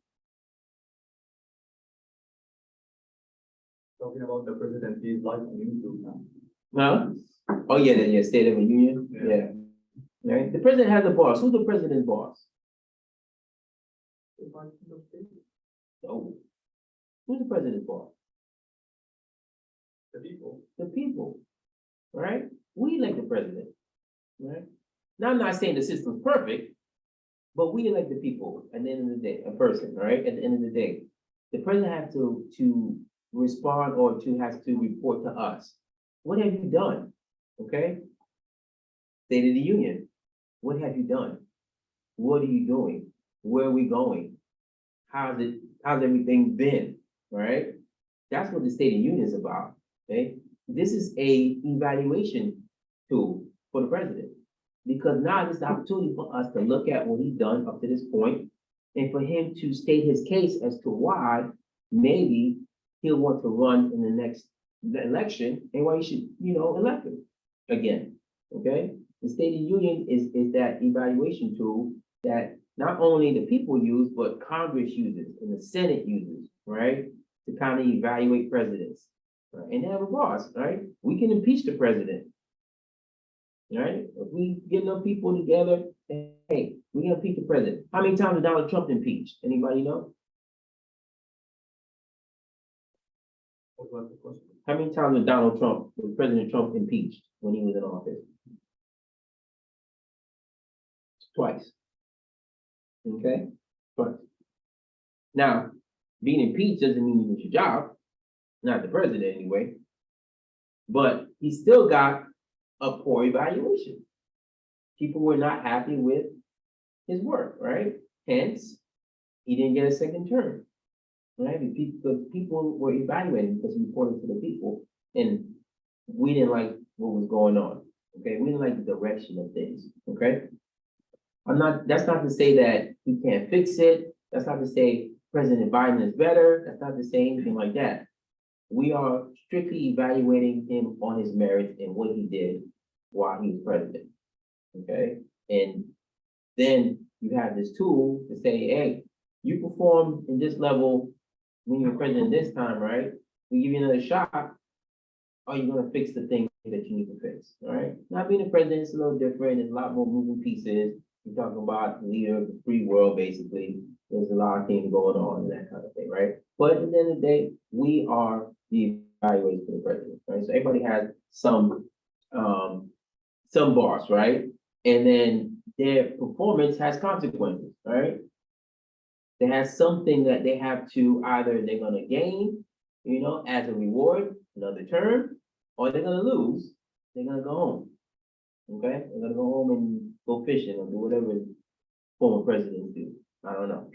Speaker 6: Talking about the president, he's like YouTube now.
Speaker 2: Huh? Oh, yeah, State of the Union,
Speaker 6: Yeah.
Speaker 2: yeah. Right? The president has a boss. Who's the president's boss? Oh, who's the president's boss?
Speaker 6: The people.
Speaker 2: The people, right? We elect the president, right? Now, I'm not saying the system's perfect, but we elect the people at the end of the day, a person, right? At the end of the day, the president has to respond or has to report to us. What have you done? Okay? State of the Union. What have you done? What are you doing? Where are we going? How's everything been? Right? That's what the State of the Union is about. Okay? This is a evaluation tool for the president. Because now it's the opportunity for us to look at what he's done up to this point and for him to state his case as to why maybe he'll want to run in the next election and why you should, elect him again, okay? The State of the Union is that evaluation tool that not only the people use, but Congress uses and the Senate uses, right? To kind of evaluate presidents, right? And they have a boss, right? We can impeach the president. right? If we get enough people together, and, hey, we gotta impeach the president. How many times has Donald Trump impeached? Anybody know?
Speaker 6: What was the question?
Speaker 2: How many times was President Trump impeached when he was in office? Twice. Okay, twice. Now, being impeached doesn't mean you lose your job, not the president anyway. But he still got a poor evaluation. People were not happy with his work, right? Hence, he didn't get a second term. Right? Because people were evaluating because he reported to the people, and we didn't like what was going on. Okay, we didn't like the direction of things. Okay, that's not to say that he can't fix it. That's not to say President Biden is better. That's not to say anything like that. We are strictly evaluating him on his merits and what he did while he was president. Okay, and then you have this tool to say, hey, you performed in this level when you were president this time, right? We give you another shot. Are you gonna fix the thing that you need to fix? All right. Not being a president is a little different. There's a lot more moving pieces. You're talking about the leader of the free world, basically. There's a lot of things going on and that kind of thing, right? But at the end of the day, we are the evaluators for the president, right? So everybody has some boss, right? And then their performance has consequences, right? They have something that they have to either they're gonna gain, as a reward, another term, or they're gonna lose, they're gonna go home. Okay, they're gonna go home and go fishing or do whatever former presidents do. I don't know.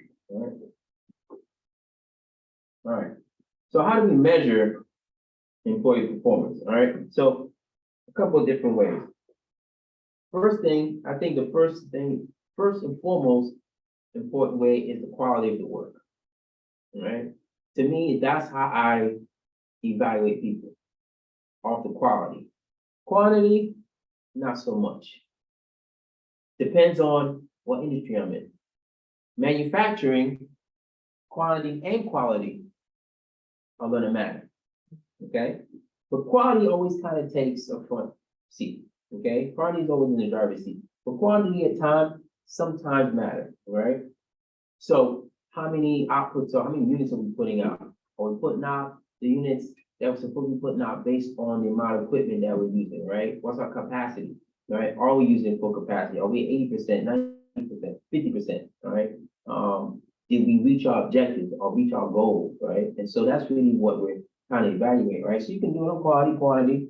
Speaker 2: All right. So how do we measure employee performance? All right. So a couple of different ways. First thing, I think the first and foremost important way is the quality of the work. All right. To me, that's how I evaluate people, off the quality. Quantity, not so much. Depends on what industry I'm in. Manufacturing, quantity and quality are gonna matter, okay? But quality always kind of takes a front seat, okay? Quality is always in the driver's seat, but quantity at times sometimes matter, right? So how many outputs or how many units are we putting out? Are we putting out the units that we're supposed to be putting out based on the amount of equipment that we're using, right? What's our capacity, right? Are we using full capacity? Are we 80%, 90%, 50%, all right? Did we reach our objectives or reach our goals, right? And so that's really what we're trying to evaluate, right? So you can do it on quality, quantity,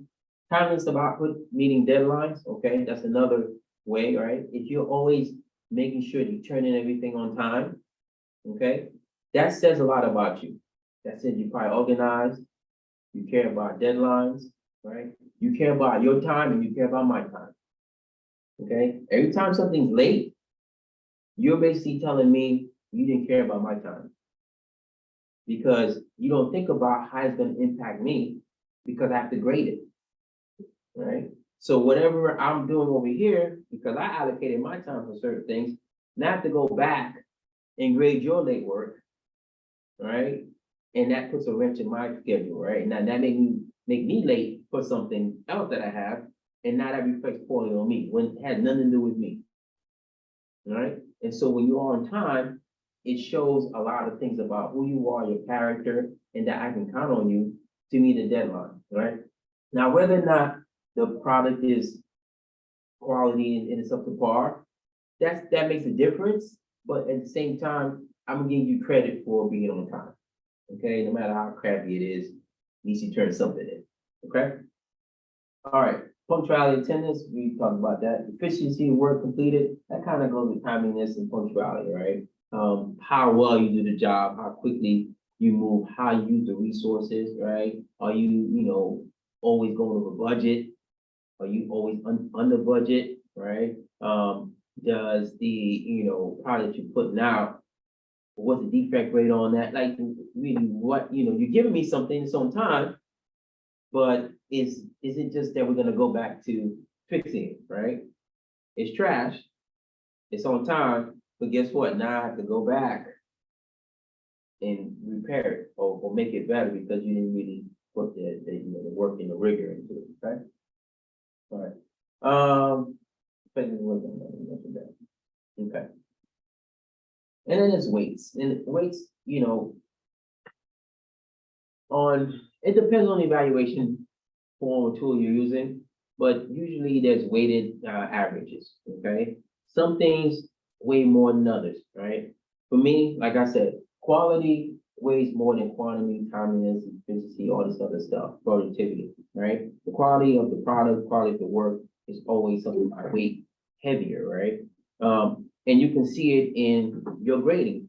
Speaker 2: timeliness of output, meeting deadlines, okay? That's another way, right? If you're always making sure you turn in everything on time, okay? That says a lot about you. That says you're probably organized, you care about deadlines, right? You care about your time and you care about my time, okay? Every time something's late, you're basically telling me you didn't care about my time. Because you don't think about how it's gonna impact me because I have to grade it, right? So whatever I'm doing over here, because I allocated my time for certain things, now I have to go back and grade your late work, right? And that puts a wrench in my schedule, right? Now that make me late for something else that I have, and now that reflects poorly on me when it had nothing to do with me. All right? And so when you're on time, it shows a lot of things about who you are, your character, and that I can count on you to meet the deadline, right? Now, whether or not the product is quality and it's up to par, that makes a difference. But at the same time, I'm gonna give you credit for being on time. Okay, no matter how crappy it is, at least you turn something in. Okay. All right. Punctuality, attendance, we talked about that. Efficiency, work completed, that kind of goes with timeliness and punctuality, right? How well you do the job, how quickly you move, how you use the resources, right? Are you, always going over budget? Are you always under budget, right? Does the, product you're putting out, what's the defect rate on that? Like, really, what, you're giving me something that's on time, but is it just that we're gonna go back to fixing it, right? It's trash, it's on time, but guess what? Now I have to go back and repair it or make it better because you didn't really put the work and the rigor into it, okay? All right. depending on what okay. And then there's weights, and weights, it depends on the evaluation form or tool you're using, but usually there's weighted, averages, okay? Some things weigh more than others, right? For me, like I said, quality weighs more than quantity, timeliness, efficiency, all this other stuff, productivity, right? The quality of the product, quality of the work is always something I weight heavier, right? And you can see it in your grading,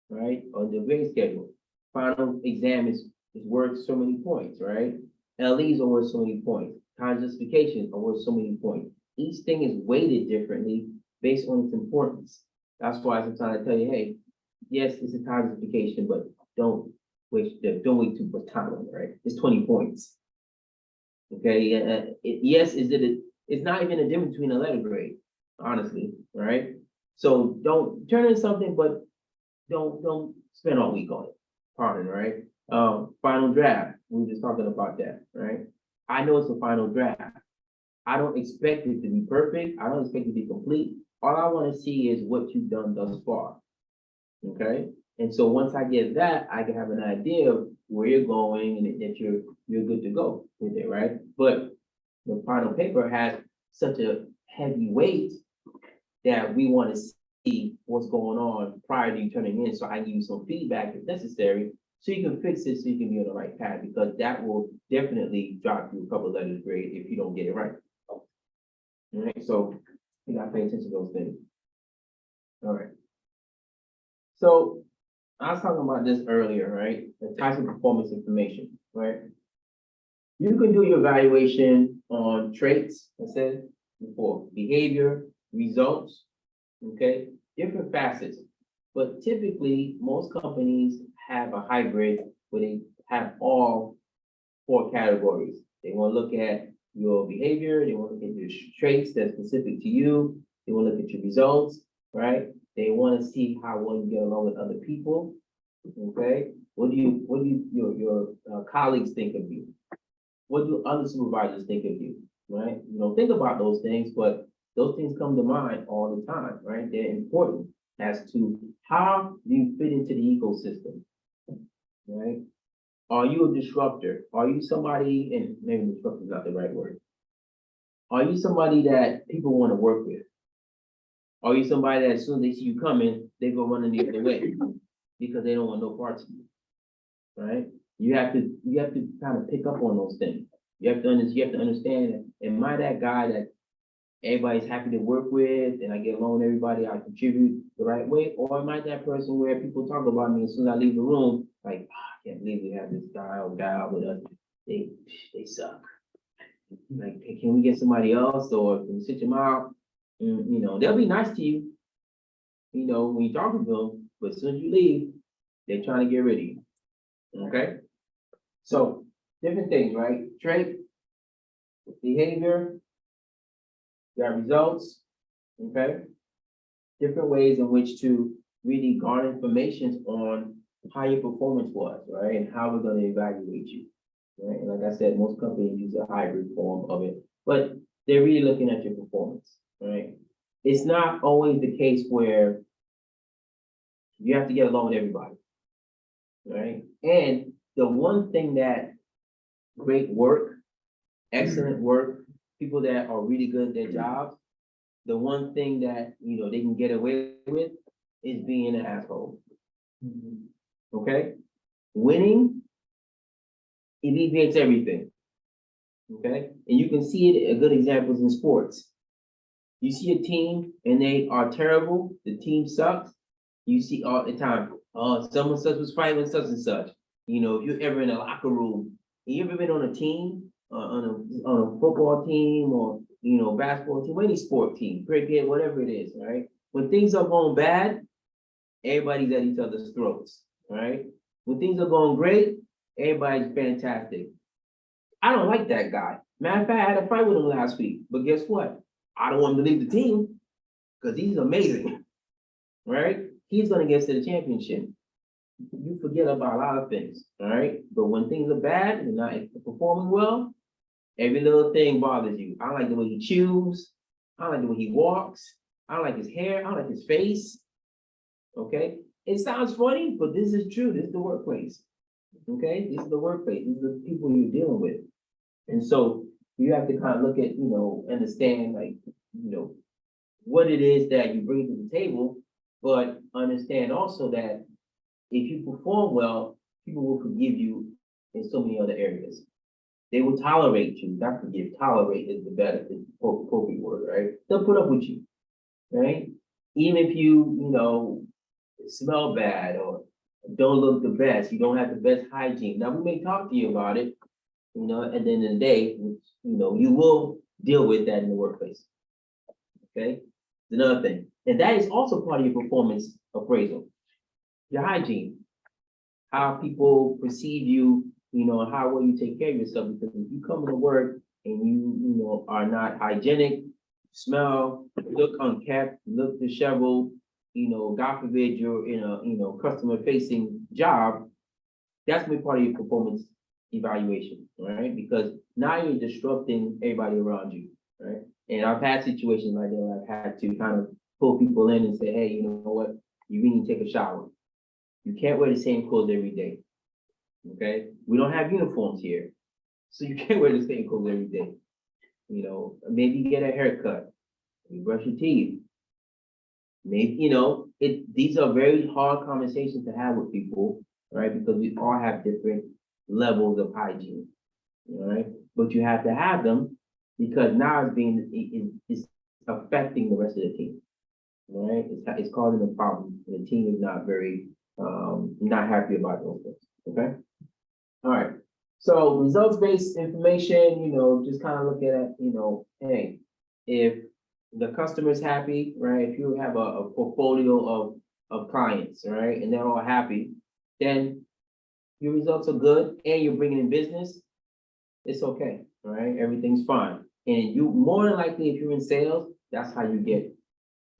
Speaker 2: right? On the grade schedule. Final exam is worth so many points, right? LEs are worth so many points. Time justifications are worth so many points. Each thing is weighted differently based on its importance. That's why sometimes I tell you, hey, yes, it's a time justification, but don't wait too much time on it, right? It's 20 points. Okay, it's not even a difference between a letter grade, honestly, right? So don't turn in something, but don't spend all week on it. Pardon, right? Final draft, we were just talking about that, right? I know it's a final draft. I don't expect it to be perfect. I don't expect it to be complete. All I want to see is what you've done thus far. Okay? And so once I get that, I can have an idea of where you're going and that you're good to go with it, right? But the final paper has such a heavy weight that we want to see what's going on prior to you turning in, so I give you some feedback if necessary, so you can fix it, so you can be on the right path, because that will definitely drop you a couple of letters grade if you don't get it right. All right, so you gotta pay attention to those things. All right. So I was talking about this earlier, right? The types of performance information, right? You can do your evaluation on traits, I said before, behavior, results, okay, different facets. But typically, most companies have a hybrid where they have all 4 categories. They want to look at your behavior, they want to look at your traits that's specific to you, they want to look at your results, right? They want to see how well you get along with other people, okay? What do your colleagues think of you? What do other supervisors think of you, right? You don't think about those things, but those things come to mind all the time, right? They're important as to how do you fit into the ecosystem, right? Are you a disruptor? Are you somebody, and maybe disruptor is not the right word. Are you somebody that people want to work with? Are you somebody that as soon as they see you coming, they go running the other way because they don't want no parts of you, right? You have to kind of pick up on those things. You have to understand that, am I that guy that everybody's happy to work with and I get along with everybody, I contribute the right way? Or am I that person where people talk about me as soon as I leave the room, like, I can't believe we have this guy or gal with us, they suck. Like, hey, can we get somebody else, or can we sit them out? And, they'll be nice to you, when you talk to them, but as soon as you leave, they're trying to get rid of you, okay? So, different things, right? Trait, behavior, you got results, okay? Different ways in which to really garner information on how your performance was, right? And how we're gonna evaluate you, right? And like I said, most companies use a hybrid form of it, but they're really looking at your performance, right? It's not always the case where you have to get along with everybody, right? And the one thing that great work, excellent work, people that are really good at their jobs, the one thing that, they can get away with is being an asshole. Okay? Winning alleviates everything. Okay? And you can see it, a good example is in sports. You see a team and they are terrible, the team sucks, you see all the time, oh, someone such was fighting with such and such. If you're ever in a locker room, you ever been on a team, on a football team, or basketball team, any sport team, cricket, whatever it is, right? When things are going bad, everybody's at each other's throats, right? When things are going great, everybody's fantastic. I don't like that guy. Matter of fact, I had a fight with him last week, but guess what? I don't want him to leave the team because he's amazing, right? He's gonna get to the championship. You forget about a lot of things, all right? But when things are bad and not performing well, Every little thing bothers you. I don't like the way he chews. I don't like the way he walks. I don't like his hair. I don't like his face. Okay? It sounds funny, but this is true. This is the workplace. Okay? This is the workplace. These are the people you're dealing with. And so you have to kind of look at, understand like, what it is that you bring to the table, but understand also that if you perform well, people will forgive you in so many other areas. They will tolerate you, not forgive, tolerate is the better, is the appropriate word, right? They'll put up with you, right? Even if you, smell bad or don't look the best, you don't have the best hygiene. Now, we may talk to you about it, at the end of the day, you will deal with that in the workplace. Okay? It's another thing. And that is also part of your performance appraisal. Your hygiene, how people perceive you, and how well you take care of yourself. Because if you come to work and you are not hygienic, smell, look unkept, look disheveled, God forbid you're in a customer facing job, that's gonna be part of your performance evaluation, right? Because now you're disrupting everybody around you, right? And I've had situations like that where I've had to kind of pull people in and say, hey, you know what? You really need to take a shower. You can't wear the same clothes every day. Okay? We don't have uniforms here. So you can't wear the same clothes every day. Maybe get a haircut. You brush your teeth. Maybe, these are very hard conversations to have with people, right? Because we all have different levels of hygiene. All right? But you have to have them because now it's affecting the rest of the team. All right? It's causing a problem. And the team is not very not happy about those things. Okay. All right. So results-based information, just kind of look at it, hey, if the customer's happy, right? If you have a portfolio of clients, right, and they're all happy, then your results are good and you're bringing in business, it's okay, all right? Everything's fine. And you more than likely, if you're in sales, that's how you get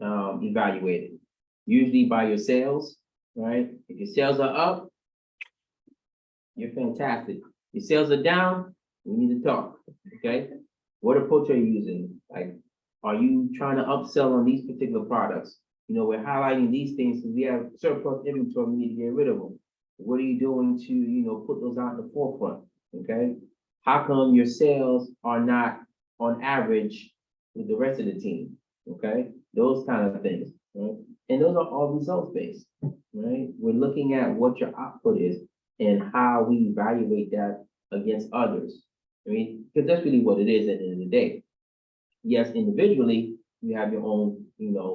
Speaker 2: evaluated. Usually by your sales, right? If your sales are up, you're fantastic. Your sales are down, we need to talk, okay? What approach are you using? Like, are you trying to upsell on these particular products? We're highlighting these things because we have surplus inventory, we need to get rid of them. What are you doing to, put those out in the forefront, okay? How come your sales are not on average with the rest of the team, okay? Those kind of things, right? And those are all results-based, right? We're looking at what your output is and how we evaluate that against others. I mean, because that's really what it is at the end of the day. Yes, individually, you have your own,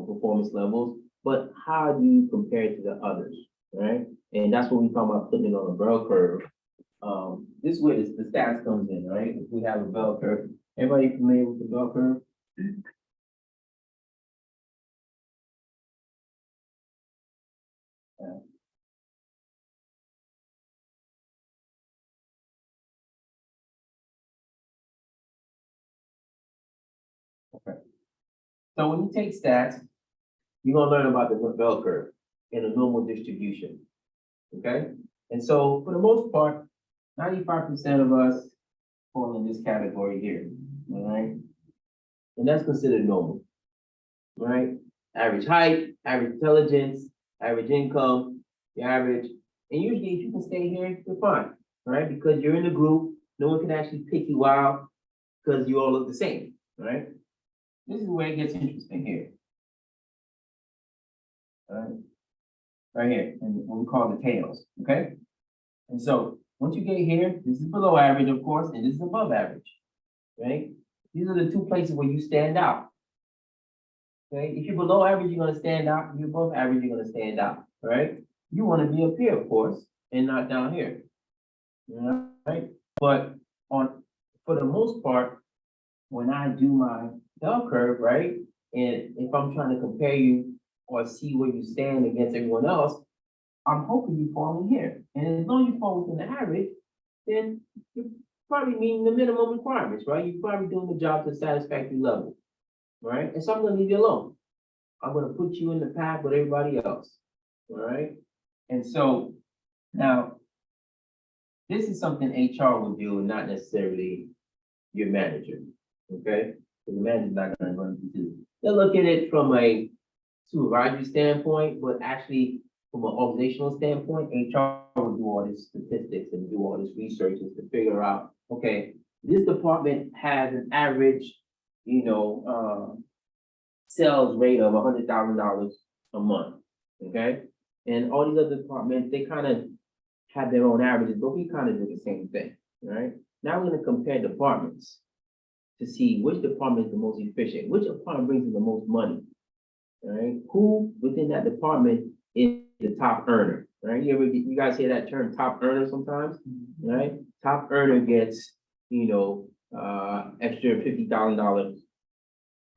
Speaker 2: performance levels, but how do you compare it to the others, right? And that's what we talk about putting it on a bell curve. This is where the stats comes in, right? If we have a bell curve. Everybody familiar with the bell curve? Yeah. Okay. So when you take stats, you're gonna learn about the bell curve and a normal distribution. Okay? And so for the most part, 95% of us fall in this category here. All right. And that's considered normal. Right? Average height, average intelligence, average income, the average. And usually if you can stay here, you're fine. Right? Because you're in a group, no one can actually pick you out because you all look the same. Right? This is where it gets interesting here. All right. Right here, and what we call the tails, okay? And so once you get here, this is below average, of course, and this is above average, right? These are the two places where you stand out. Okay, if you're below average, you're gonna stand out. If you're above average, you're gonna stand out, right? You want to be up here, of course, and not down here. All right? But for the most part, when I do my bell curve, right? And if I'm trying to compare you or see where you stand against everyone else, I'm hoping you fall in here. And as long as you fall within the average, then you're probably meeting the minimum requirements, right? You're probably doing the job to a satisfactory level, right? And so I'm gonna leave you alone. I'm gonna put you in the pack with everybody else, all right? And so now, this is something HR would do, not necessarily your manager, okay? The manager's not gonna run into, they'll look at it from a supervisory standpoint, but actually from an organizational standpoint, HR will do all this statistics and do all this research to figure out, okay, this department has an average, sales rate of $100,000 a month, okay? And all these other departments, they kind of have their own averages, but we kind of do the same thing, right? Now we're gonna compare departments to see which department is the most efficient, which department brings in the most money, right? Who within that department is the top earner, right? You guys hear that term, top earner sometimes, right? Top earner gets, extra $50,000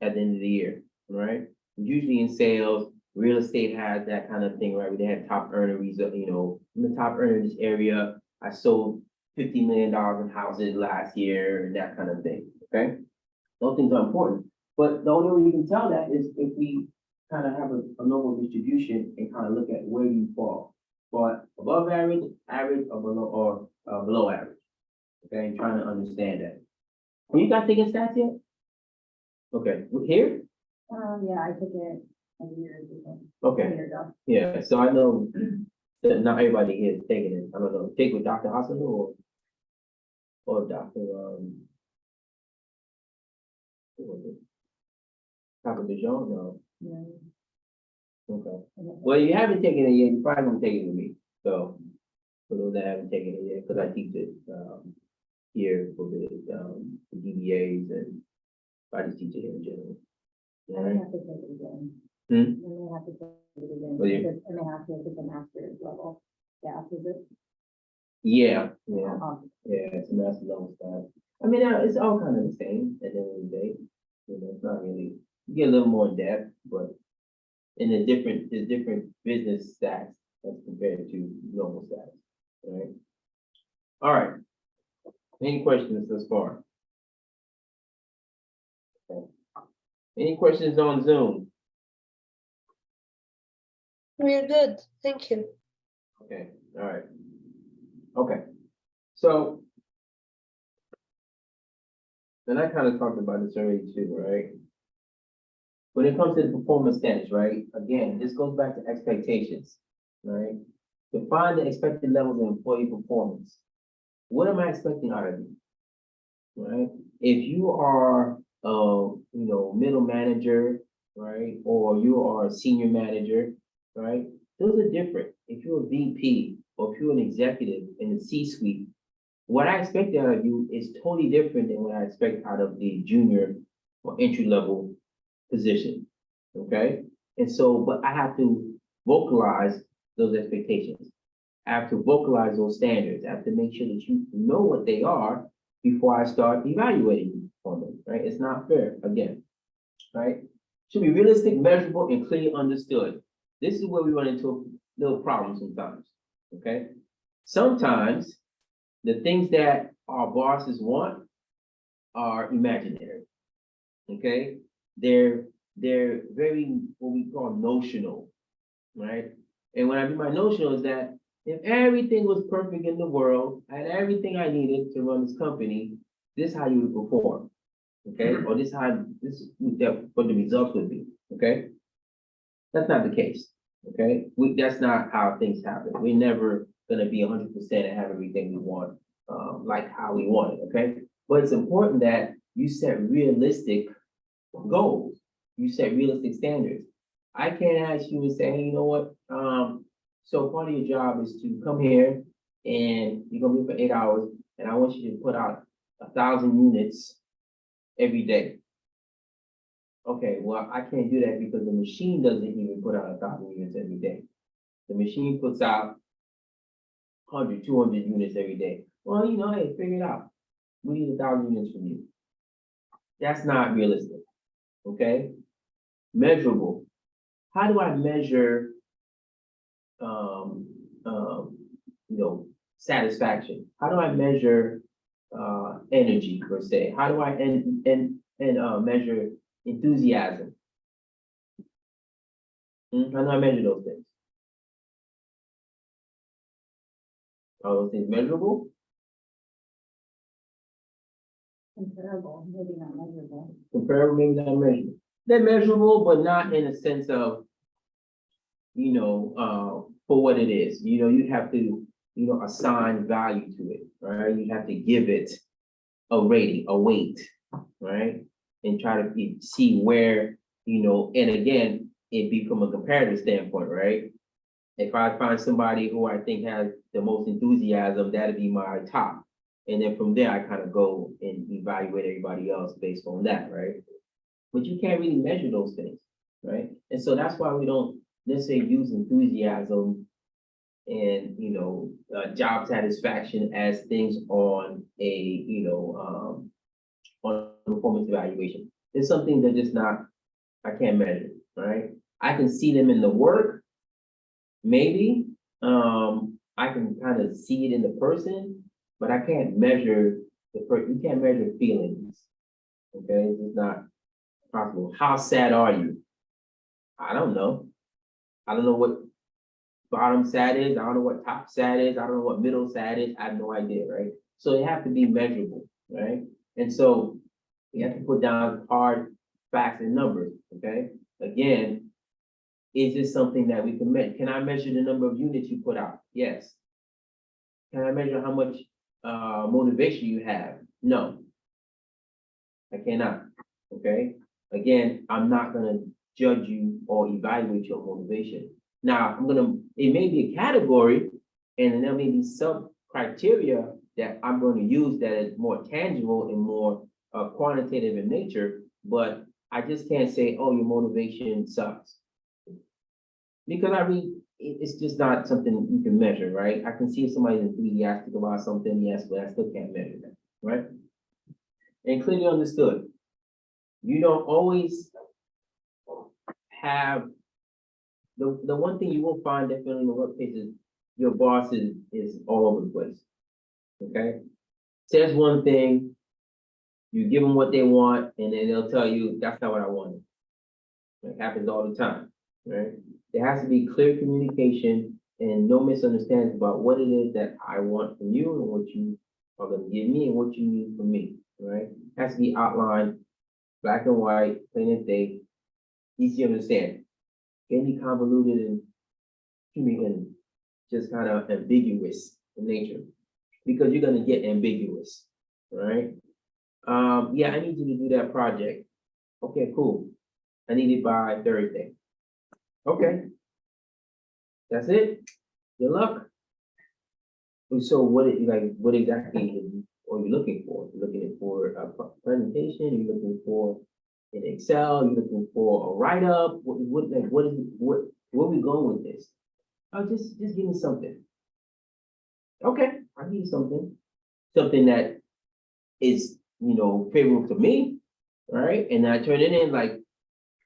Speaker 2: at the end of the year, right? Usually in sales, real estate has that kind of thing, right? Where they have top earner result, I'm the top earner in this area. I sold $50 million in houses last year and that kind of thing, okay? Those things are important, but the only way you can tell that is if we kind of have a normal distribution and kind of look at where you fall. But above average, average, or below average, okay? Trying to understand that. Are you guys taking stats yet? Okay, we're here?
Speaker 5: Yeah, I took it a year ago.
Speaker 2: Okay.
Speaker 5: A year ago.
Speaker 2: Yeah, so I know that not everybody here is taking it. I don't know, take with Dr. Hassan or Dr. Who was it? Dr. Dijon, no,
Speaker 5: Yeah.
Speaker 2: okay. Well, you haven't taken it yet, you're probably gonna take it with me, so. For those that haven't taken it yet, because I teach it, here for the DBAs and I just teach it here in general.
Speaker 5: I may have to take it again.
Speaker 2: Hmm?
Speaker 5: I may have to take it again,
Speaker 2: Will you?
Speaker 5: because I may have to take the master's level. Yeah, is it?
Speaker 2: Yeah, it's a master level stuff. I mean, it's all kind of the same at the end of the day. It's not really, you get a little more depth, but there's different business stats as compared to normal stats, right? All right. Any questions thus far? Okay. Any questions on Zoom?
Speaker 7: We're good, thank you.
Speaker 2: Okay, all right. Okay, so. And I kind of talked about this already too, right? When it comes to the performance standards, right? Again, this goes back to expectations, right? Define the expected levels of employee performance. What am I expecting out of you? Right? If you are, middle manager, right? Or you are a senior manager, right? Those are different. If you're a VP or if you're an executive in the C-suite, what I expect out of you is totally different than what I expect out of the junior or entry level position. Okay? And so, but I have to vocalize those expectations. I have to vocalize those standards. I have to make sure that you know what they are before I start evaluating you on them, right? It's not fair, again, right? Should be realistic, measurable, and clearly understood. This is where we run into a little problem sometimes, okay? Sometimes the things that our bosses want are imaginary, okay? They're very, what we call notional, right? And when I mean by notional is that if everything was perfect in the world, I had everything I needed to run this company, this is how you would perform, okay? Or what the results would be, okay? That's not the case, okay? That's not how things happen. We're never gonna be 100% and have everything we want, like how we want it, okay? But it's important that you set realistic goals. You set realistic standards. I can't ask you and say, hey, you know what? So part of your job is to come here and you're gonna be for 8 hours, and I want you to put out 1,000 units every day. Okay, well, I can't do that because the machine doesn't even put out 1,000 units every day. The machine puts out 100, 200 units every day. Well, hey, figure it out. We need 1,000 units from you. That's not realistic, okay? Measurable. How do I measure, satisfaction? How do I measure, energy per se? How do I measure enthusiasm? How do I measure those things? Are those things measurable?
Speaker 5: Comparable, maybe not measurable.
Speaker 2: Comparable, maybe not measurable. They're measurable, but not in a sense of, for what it is. You'd have to, assign value to it, right? You have to give it a rating, a weight, right? And try to see where, and again, it'd be from a comparative standpoint, right? If I find somebody who I think has the most enthusiasm, that'd be my top. And then from there, I kind of go and evaluate everybody else based on that, right? But you can't really measure those things, right? And so that's why we don't necessarily use enthusiasm and, job satisfaction as things on a, on performance evaluation. It's something that just not, I can't measure, right? I can see them in the work, maybe, I can kind of see it in the person, but I can't measure you can't measure feelings, okay? It's just not possible. How sad are you? I don't know. I don't know what bottom sad is. I don't know what top sad is. I don't know what middle sad is. I have no idea, right? So they have to be measurable, right? And so you have to put down hard facts and numbers, okay? Again, is this something that we can measure? Can I measure the number of units you put out? Yes. Can I measure how much motivation you have? No. I cannot, okay? Again, I'm not gonna judge you or evaluate your motivation. Now, it may be a category, and then there may be some criteria that I'm going to use that is more tangible and more quantitative in nature, but I just can't say, oh, your motivation sucks. Because it's just not something you can measure, right? I can see if somebody's enthusiastic about something, yes, but I still can't measure that, right? And clearly understood. You don't always have, the one thing you will find definitely in the workplace is your boss is all over the place, okay? Says one thing, you give them what they want, and then they'll tell you, that's not what I wanted. It happens all the time, right? There has to be clear communication and no misunderstandings about what it is that I want from you and what you are gonna give me and what you need from me, right? It has to be outlined, black and white, plain as day, easy to understand. Can't be convoluted and just kind of ambiguous in nature, because you're gonna get ambiguous, right? Yeah, I need you to do that project. Okay, cool. I need it by Thursday. Okay. That's it. Good luck. And so what exactly are you looking for? You're looking for a presentation, you're looking for an Excel, you're looking for a write-up, where we going with this? Oh, just give me something. Okay, I'll give you something. Something that is, favorable to me, right? And I turn it in like,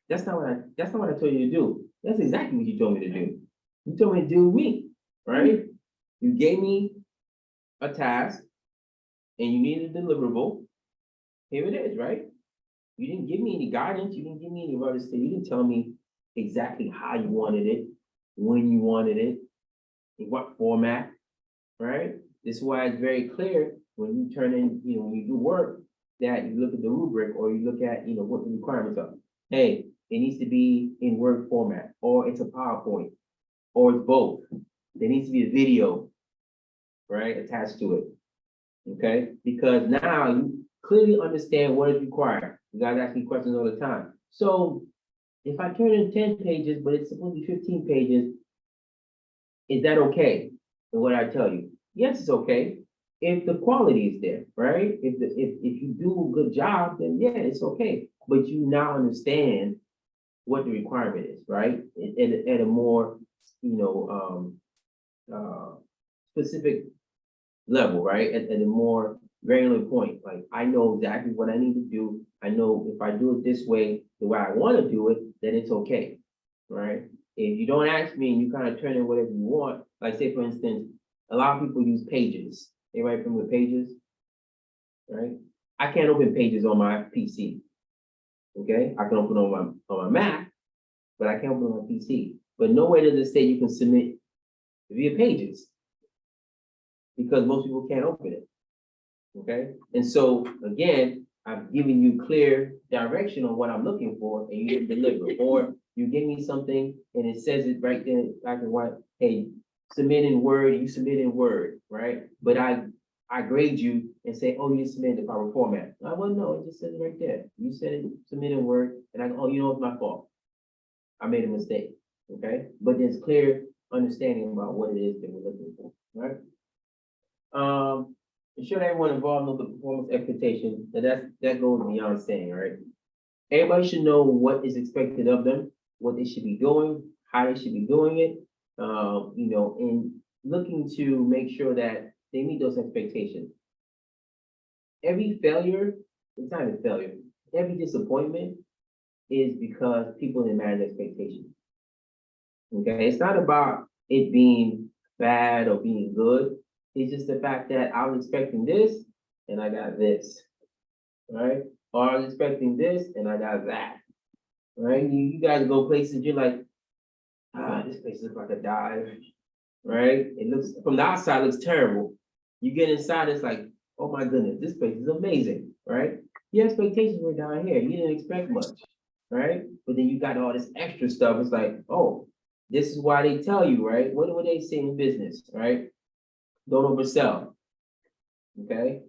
Speaker 2: that's not what I told you to do. That's exactly what you told me to do. You told me to do me, right? You gave me a task and you needed a deliverable. Here it is, right? You didn't give me any guidance. You didn't give me any orders. You didn't tell me exactly how you wanted it, when you wanted it, in what format, right? This is why it's very clear when you turn in, when you do work, that you look at the rubric or you look at, what the requirements are. Hey, it needs to be in Word format, or it's a PowerPoint, or it's both. There needs to be a video, right, attached to it. Okay, because now you clearly understand what is required. You guys ask me questions all the time. So if I turn in 10 pages, but it's supposed to be 15 pages, is that okay? And what I tell you, yes, it's okay. If the quality is there, right? If you do a good job, then yeah, it's okay. But you now understand what the requirement is, right? At a more, specific level, right? At a more granular point. Like, I know exactly what I need to do. I know if I do it this way, the way I want to do it, then it's okay, right? If you don't ask me and you kind of turn in whatever you want, like say for instance, a lot of people use Pages. They write from the Pages, right? I can't open Pages on my PC. Okay, I can open on my Mac, but I can't open on my PC. But nowhere does it say you can submit via Pages, because most people can't open it. Okay, and so again, I'm giving you clear direction on what I'm looking for and you didn't deliver, or you give me something and it says it right there, black and white, hey, submit in Word, you submit in Word, right? But I grade you and say, oh, you submitted the proper format. I well, no, it just says it right there. You said submit in Word, and I go, oh, you know, it's my fault. I made a mistake, okay? But there's clear understanding about what it is that we're looking for, right? Ensure everyone involved knows the performance expectation, and that goes beyond saying, right? Everybody should know what is expected of them, what they should be doing, how they should be doing it, you know, and looking to make sure that they meet those expectations. Every failure, it's not a failure, every disappointment is because people didn't manage expectations. Okay, it's not about it being bad or being good. It's just the fact that I was expecting this and I got this, right? Or I was expecting this and I got that, right? You guys go places, you're like, this place looks like a dive, right? It looks, from the outside, it looks terrible. You get inside, it's like, oh my goodness, this place is amazing, right? Your expectations were down here. You didn't expect much, right? But then you got all this extra stuff. It's like, oh, this is why they tell you, right? What do they say in business, right? Don't oversell, okay?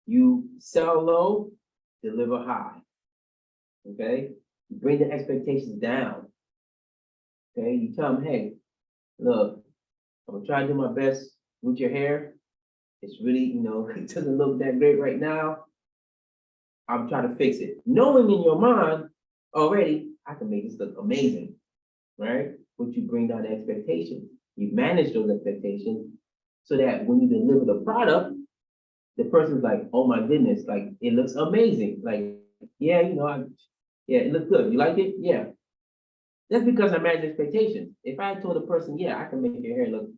Speaker 2: You sell low, deliver high, okay? You bring the expectations down, okay? You tell them, hey, look, I'm gonna try to do my best with your hair. It's really, you know, it doesn't look that great right now. I'm trying to fix it. Knowing in your mind already, I can make this look amazing, right? But you bring down the expectations. You manage those expectations so that when you deliver the product, the person's like, oh my goodness, like it looks amazing. Like, yeah, you know, yeah, it looks good. You like it? Yeah. That's because I manage expectations. If I told a person, yeah, I can make your hair look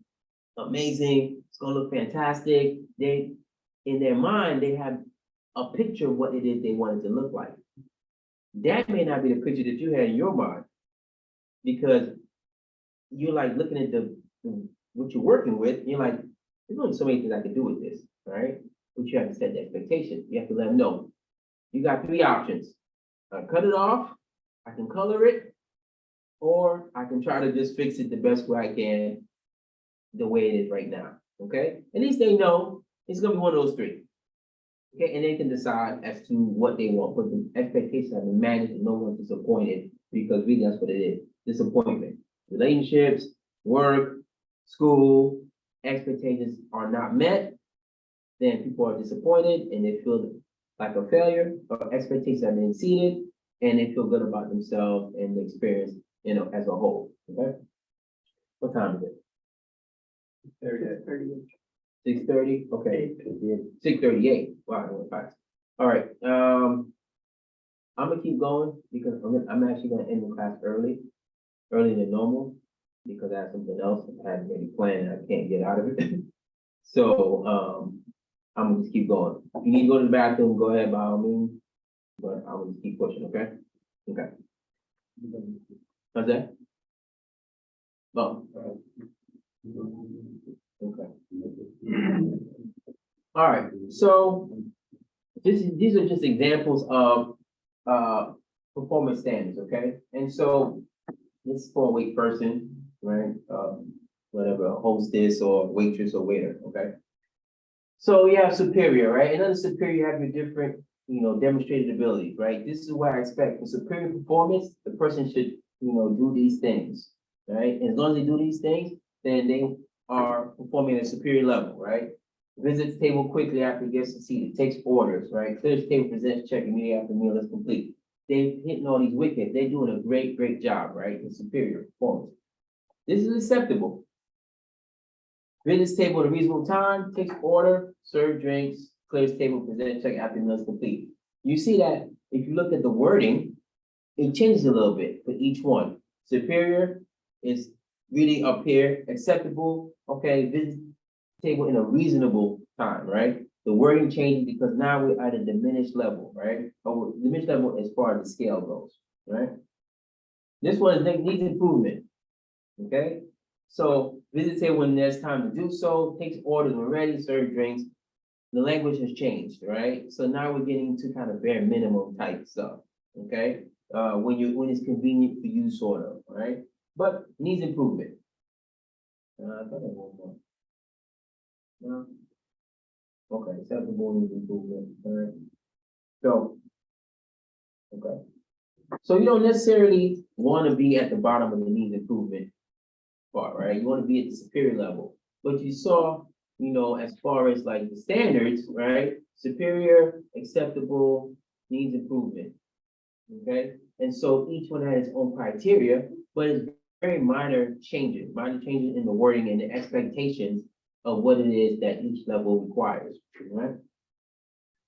Speaker 2: amazing, it's gonna look fantastic, they, in their mind, they have a picture of what it is they want it to look like. That may not be the picture that you had in your mind, because you're like looking at what you're working with, and you're like, there's only so many things I can do with this, right? But you have to set the expectation. You have to let them know. You got three options. I cut it off, I can color it, or I can try to just fix it the best way I can, the way it is right now, okay? At least they know it's gonna be one of those three. Okay, and they can decide as to what they want, but the expectations have been managed and no one's disappointed, because really that's what it is, disappointment. Relationships, work, school, expectations are not met, then people are disappointed and they feel like a failure, or expectations have been exceeded, and they feel good about themselves and the experience, you know, as a whole, okay? What time is it? 6:30, okay, 6:38, wow, it went fast. All right, I'm gonna keep going because I'm actually gonna end the class early than normal, because I have something else I hadn't really planned and I can't get out of it. So, I'm gonna just keep going. If you need to go to the bathroom, go ahead by all means, but I'm gonna just keep pushing, okay? Okay. How's that? Oh. Okay. All right, so these are just examples of performance standards, okay? And so this is for a wait person, right? Whatever, a hostess or waitress or waiter, okay? So you have superior, right? And under superior, you have your different, you know, demonstrated abilities, right? This is what I expect. For superior performance, the person should, you know, do these things, right? And as long as they do these things, then they are performing at a superior level, right? Visits table quickly after guests are seated, takes orders, right? Clears table, presents check immediately after meal is complete. They're hitting all these wickets. They're doing a great job, right? In superior performance. This is acceptable. Visits table at a reasonable time, takes order, serve drinks, clears table, presents check after meal is complete. You see that if you look at the wording, it changes a little bit for each one. Superior is really up here, acceptable, okay, visit table in a reasonable time, right? The wording changes because now we're at a diminished level, right? Or diminished level as far as the scale goes, right? This one needs improvement, okay? So visit table when there's time to do so, takes orders when ready, serve drinks, the language has changed, right? So now we're getting to kind of bare minimum type stuff, okay? When it's convenient for you, sort of, right? But needs improvement. I thought I had one more. No? Okay, acceptable needs improvement, all right? So, okay. So you don't necessarily want to be at the bottom of the needs improvement part, right? You want to be at the superior level. But you saw, as far as like the standards, right? Superior, acceptable, needs improvement. Okay, and so each one has its own criteria, but it's very minor changes in the wording and the expectations of what it is that each level requires, right?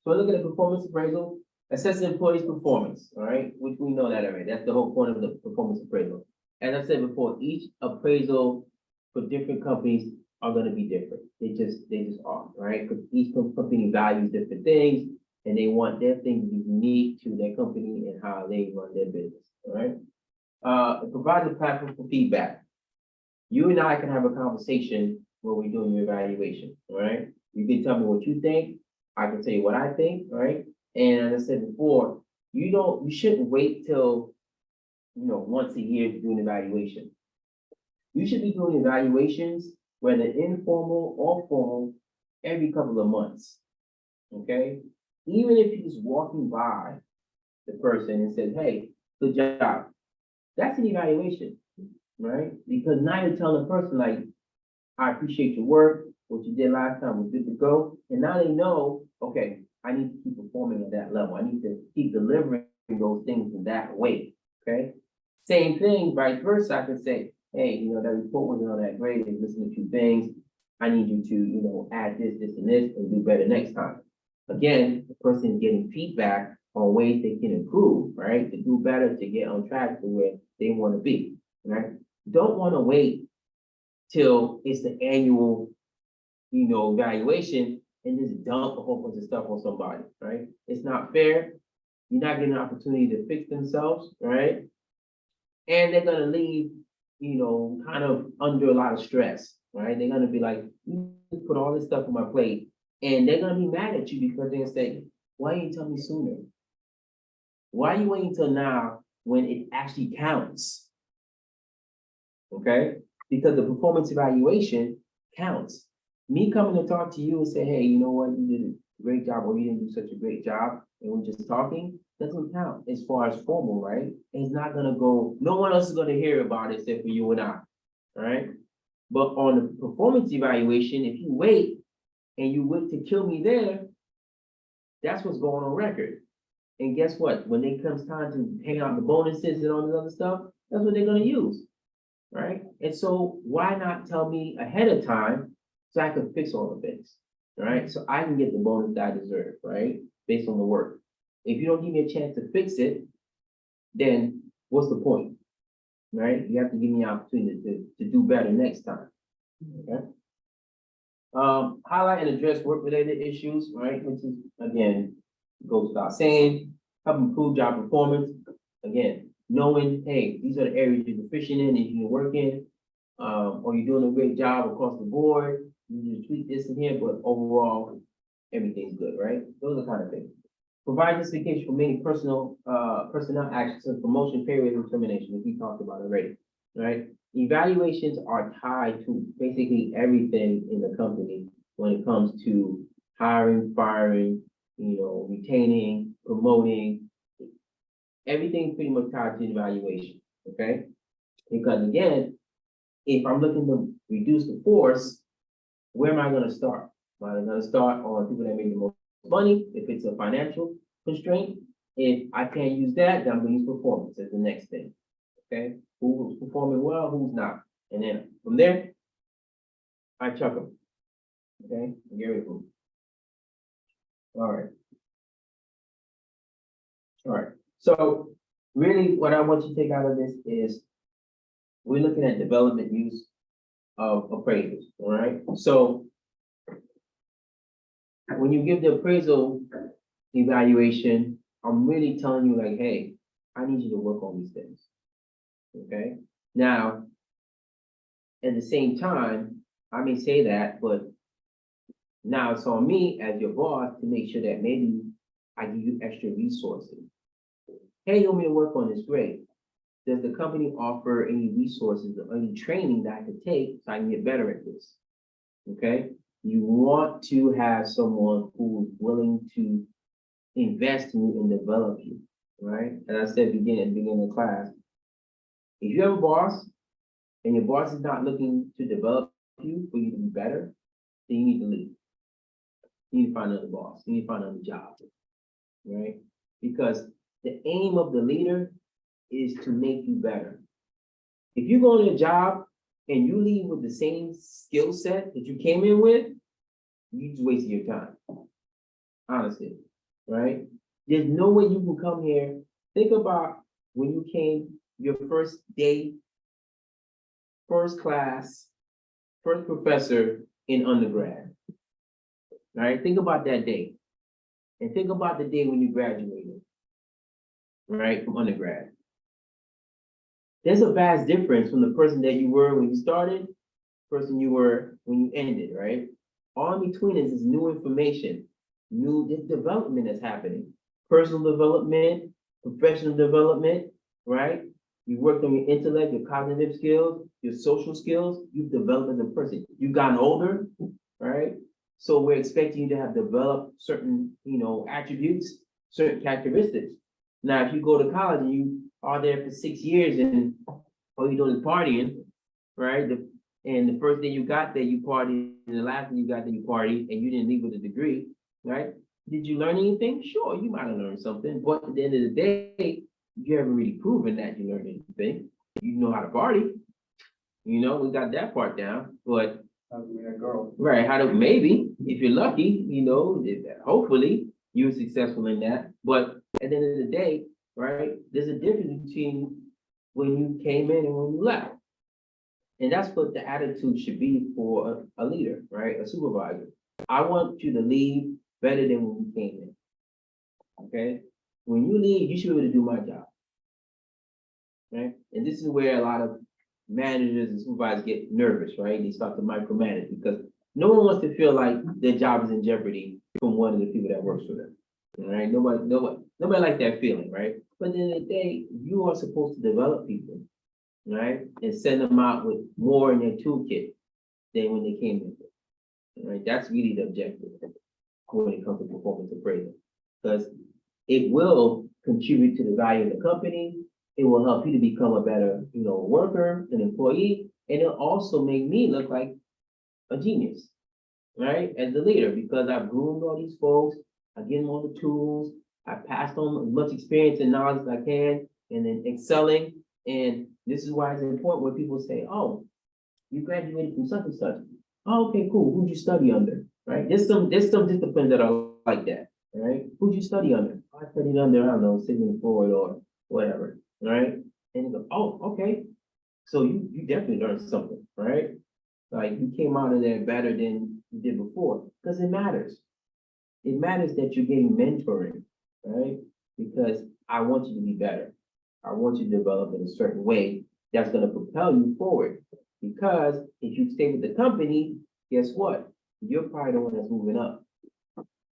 Speaker 2: So look at the performance appraisal, assess the employee's performance, all right, which we know that already. That's the whole point of the performance appraisal. As I said before, each appraisal for different companies are gonna be different. They just are, right? Because each company values different things, and they want their thing to be unique to their company and how they run their business, all right? It provides a platform for feedback. You and I can have a conversation when we're doing your evaluation, all right? You can tell me what you think, I can tell you what I think, all right? And as I said before, you shouldn't wait till, once a year to do an evaluation. You should be doing evaluations, whether informal or formal, every couple of months, okay? Even if you're just walking by the person and says, hey, good job, that's an evaluation, right? Because now you're telling the person, like, I appreciate your work, what you did last time was good to go, and now they know, okay, I need to keep performing at that level, I need to keep delivering those things in that way, okay? Same thing, vice versa, I can say, hey, that report wasn't all that great, and listen to 2 things, I need you to, add this, this, and this, and do better next time. Again, the person is getting feedback on ways they can improve, right? To do better, to get on track to where they want to be, right? Don't want to wait till it's the annual, evaluation and just dump a whole bunch of stuff on somebody, right? It's not fair. You're not getting an opportunity to fix themselves, right? And they're gonna leave, kind of under a lot of stress, right? They're gonna be like, you put all this stuff on my plate. And they're gonna be mad at you because they're gonna say, why didn't you tell me sooner? Why are you waiting till now when it actually counts? Okay? Because the performance evaluation counts. Me coming to talk to you and say, hey, you know what, you did a great job, or you didn't do such a great job, and we're just talking, doesn't count as far as formal, right? It's not gonna go, no one else is gonna hear about it except for you and I, all right? But on the performance evaluation, if you wait, and you wait to kill me there, that's what's going on record. And guess what? When it comes time to hang out the bonuses and all this other stuff, that's what they're gonna use, right? And so why not tell me ahead of time so I can fix all the things, right? So I can get the bonus that I deserve, right? Based on the work. If you don't give me a chance to fix it, then what's the point, right? You have to give me an opportunity to do better next time, okay? Highlight and address work-related issues, right, which is, again, goes without saying, help improve job performance. Again, knowing, hey, these are the areas you're deficient in and you can work in, or you're doing a great job across the board, you need to tweak this in here, but overall, everything's good, right? Those are kind of things. Provide justification for many personnel actions of promotion, pay raise, and termination, which we talked about already, right? Evaluations are tied to basically everything in the company when it comes to hiring, firing, retaining, promoting. Everything pretty much tied to evaluation, okay? Because again, if I'm looking to reduce the force, where am I gonna start? Am I gonna start on people that make the most money, if it's a financial constraint? If I can't use that, then I'm gonna use performance as the next thing, okay? Who's performing well, who's not? And then from there, I chuck them, okay? Get rid of them. All right. All right, so really what I want you to take out of this is we're looking at development use of appraisals, all right? So when you give the appraisal evaluation, I'm really telling you like, hey, I need you to work on these things, okay? Now, at the same time, I may say that, but Now it's on me as your boss to make sure that maybe I give you extra resources. Hey, you want me to work on this? Great. Does the company offer any resources or any training that I could take so I can get better at this? Okay, you want to have someone who's willing to invest in you and develop you, right? As I said at the beginning of class, if you have a boss and your boss is not looking to develop you for you to be better, then you need to leave. You need to find another boss. You need to find another job, right? Because the aim of the leader is to make you better. If you go on a job and you leave with the same skill set that you came in with, you just wasted your time. Honestly, right? There's no way you can come here. Think about when you came your first day, first class, first professor in undergrad. Right? Think about that day. And think about the day when you graduated, right, from undergrad. There's a vast difference from the person that you were when you started, person you were when you ended, right? All in between is this new information, new development that's happening. Personal development, professional development, right? You worked on your intellect, your cognitive skills, your social skills, you've developed as a person. You've gotten older, right? So we're expecting you to have developed certain, attributes, certain characteristics. Now, if you go to college and you are there for 6 years and all you're doing is partying, right? And the first day you got there, you partied, and the last day you got there, you partied, and you didn't leave with a degree, right? Did you learn anything? Sure, you might have learned something, but at the end of the day, you haven't really proven that you learned anything. You know how to party. We got that part down, but
Speaker 6: How to meet a girl.
Speaker 2: right, maybe, if you're lucky, hopefully you're successful in that. But at the end of the day, right, there's a difference between when you came in and when you left. And that's what the attitude should be for a leader, right, a supervisor. I want you to leave better than when you came in, okay? When you leave, you should be able to do my job, right? And this is where a lot of managers and supervisors get nervous, right? They start to micromanage because no one wants to feel like their job is in jeopardy from one of the people that works for them. All right, nobody like that feeling, right? But at the end of the day, you are supposed to develop people, right? And send them out with more in their toolkit than when they came in. All right, that's really the objective when it comes to performance appraisal. Because it will contribute to the value of the company. It will help you to become a better, worker, an employee, and it'll also make me look like a genius, right? As the leader, because I've groomed all these folks, I give them all the tools, I passed on as much experience and knowledge as I can, and then excelling. And this is why it's important when people say, "Oh, you graduated from such and such." Oh, okay, cool. Who'd you study under? Right? There's some disciplines that are like that, right? Who'd you study under? I studied under, I don't know, Sigmund Freud or whatever, right? And you go, oh, okay. So you definitely learned something, right? Like you came out of there better than you did before, because it matters. It matters that you're getting mentoring, right? Because I want you to be better. I want you to develop in a certain way that's going to propel you forward. Because if you stay with the company, guess what? You're probably the one that's moving up,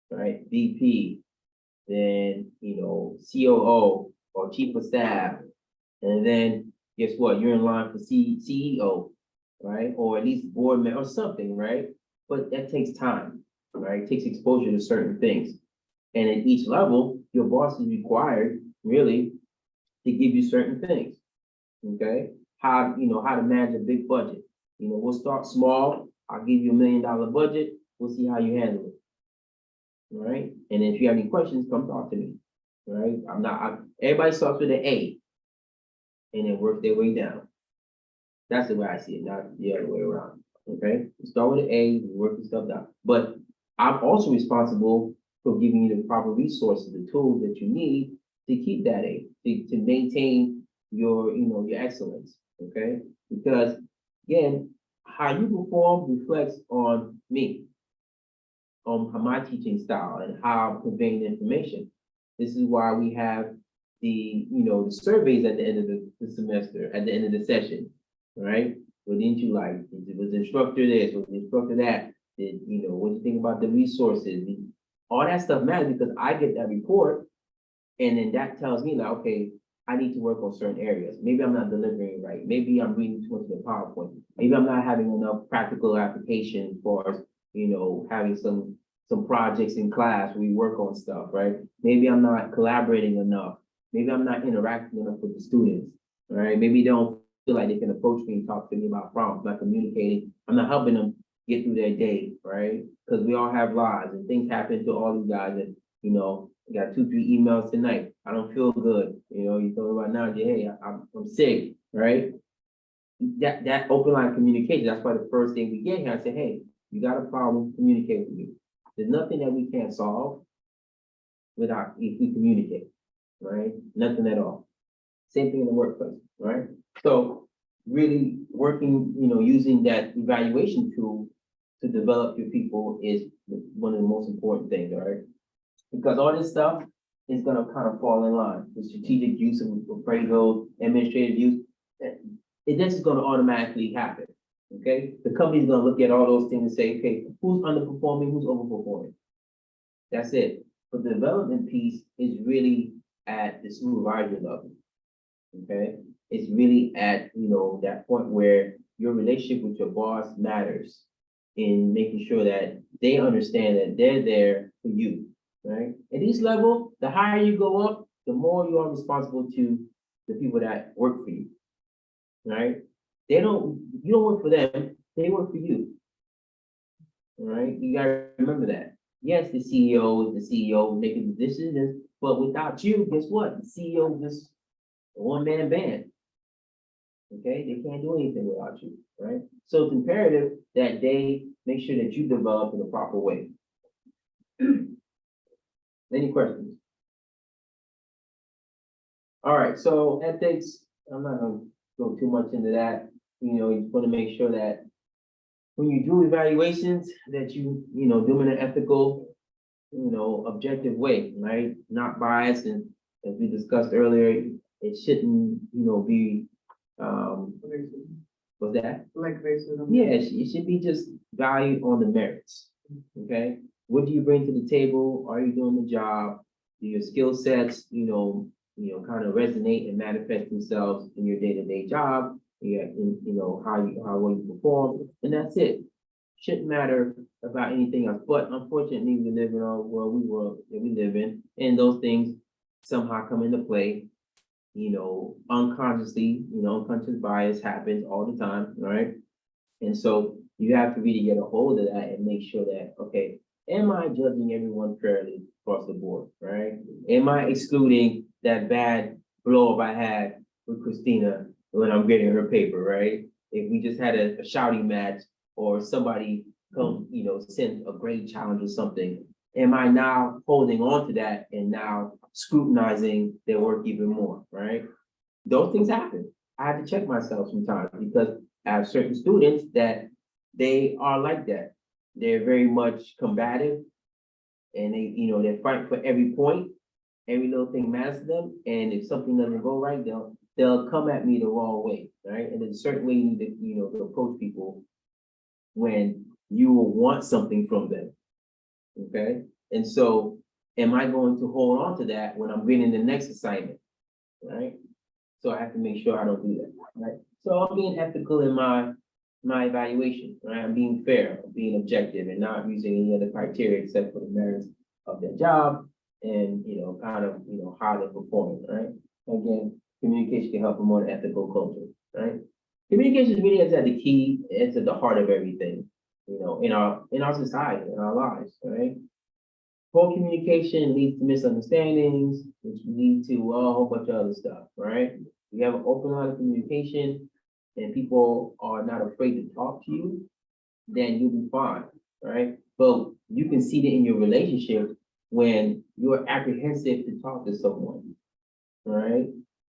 Speaker 2: right? VP, then, COO or chief of staff. And then guess what? You're in line for CEO, right? Or at least board member or something, right? But that takes time, right? It takes exposure to certain things. And at each level, your boss is required really to give you certain things, okay? How to manage a big budget. We'll start small. I'll give you $1 million budget. We'll see how you handle it. All right. And if you have any questions, come talk to me. All right. Everybody starts with an A and then work their way down. That's the way I see it, not the other way around. Okay. You start with an A, you work your stuff down. But I'm also responsible for giving you the proper resources, the tools that you need to keep that A, to maintain your excellence. Okay, because again, how you perform reflects on me, on my teaching style and how I'm conveying the information. This is why we have the the surveys at the end of the semester, at the end of the session, right? What didn't you like? Was the instructor this? Was the instructor that? What do you think about the resources? All that stuff matters because I get that report. And then that tells me like, okay, I need to work on certain areas. Maybe I'm not delivering right. Maybe I'm reading too much of the PowerPoint. Maybe I'm not having enough practical application for, having some projects in class where we work on stuff, right? Maybe I'm not collaborating enough. Maybe I'm not interacting enough with the students, right? Maybe they don't feel like they can approach me and talk to me about problems, not communicating. I'm not helping them get through their day, right? Because we all have lives and things happen to all these guys and, I got 2, 3 emails tonight. I don't feel good. You told me right now, hey, I'm sick, right? That open line communication, that's why the first thing we get here, I say, hey, you got a problem, communicate with me. There's nothing that we can't solve if we communicate, right? Nothing at all. Same thing in the workplace, right? So really working, using that evaluation tool to develop your people is one of the most important things, all right? Because all this stuff is gonna kind of fall in line. The strategic use of appraisal, administrative use, this is gonna automatically happen, okay? The company's gonna look at all those things and say, okay, who's underperforming, who's overperforming? That's it. But the development piece is really at the supervisory level, okay? It's really at, that point where your relationship with your boss matters in making sure that they understand that they're there for you. Right? At each level, the higher you go up, the more you are responsible to the people that work for you. Right? You don't work for them, they work for you. All right? You gotta remember that. Yes, the CEO is the CEO making decisions, but without you, guess what? The CEO is just a one-man band. Okay, they can't do anything without you, right? So it's imperative that they make sure that you develop in the proper way. Any questions? All right, so ethics, I'm not gonna go too much into that. You just wanna make sure that when you do evaluations, that you do them in an ethical, objective way, right? Not biased, and as we discussed earlier, it shouldn't, be,
Speaker 3: Racism,
Speaker 2: what's that?
Speaker 3: like racism.
Speaker 2: Yeah, it should be just value on the merits, okay? What do you bring to the table? Are you doing the job? Do your skill sets, kind of resonate and manifest themselves in your day-to-day job? How well you perform, and that's it. Shouldn't matter about anything else. But unfortunately, we live in our world that we live in, and those things somehow come into play. Unconsciously, unconscious bias happens all the time, right? And so you have to really get a hold of that and make sure that, okay, am I judging everyone fairly across the board, right? Am I excluding that bad blow up I had with Christina when I'm getting her paper, right? If we just had a shouting match or somebody come, send a great challenge or something, am I now holding on to that and now scrutinizing their work even more, right? Those things happen. I have to check myself sometimes because I have certain students that they are like that. They're very much combative and they fight for every point. Every little thing matters to them. And if something doesn't go right, they'll come at me the wrong way, right? And there's certain way you need to, to approach people when you will want something from them, okay? And so am I going to hold on to that when I'm getting the next assignment, right? So I have to make sure I don't do that, right? So I'm being ethical in my evaluation, right? I'm being fair, I'm being objective and not using any other criteria except for the merits of their job and, how they're performing, right? Again, communication can help promote an ethical culture, right? Communication really is at the key, it's at the heart of everything, in our society, in our lives, right? Poor communication leads to misunderstandings, which lead to a whole bunch of other stuff, right? You have an open line of communication and people are not afraid to talk to you, then you'll be fine, right? But you can see that in your relationship when you're apprehensive to talk to someone, right?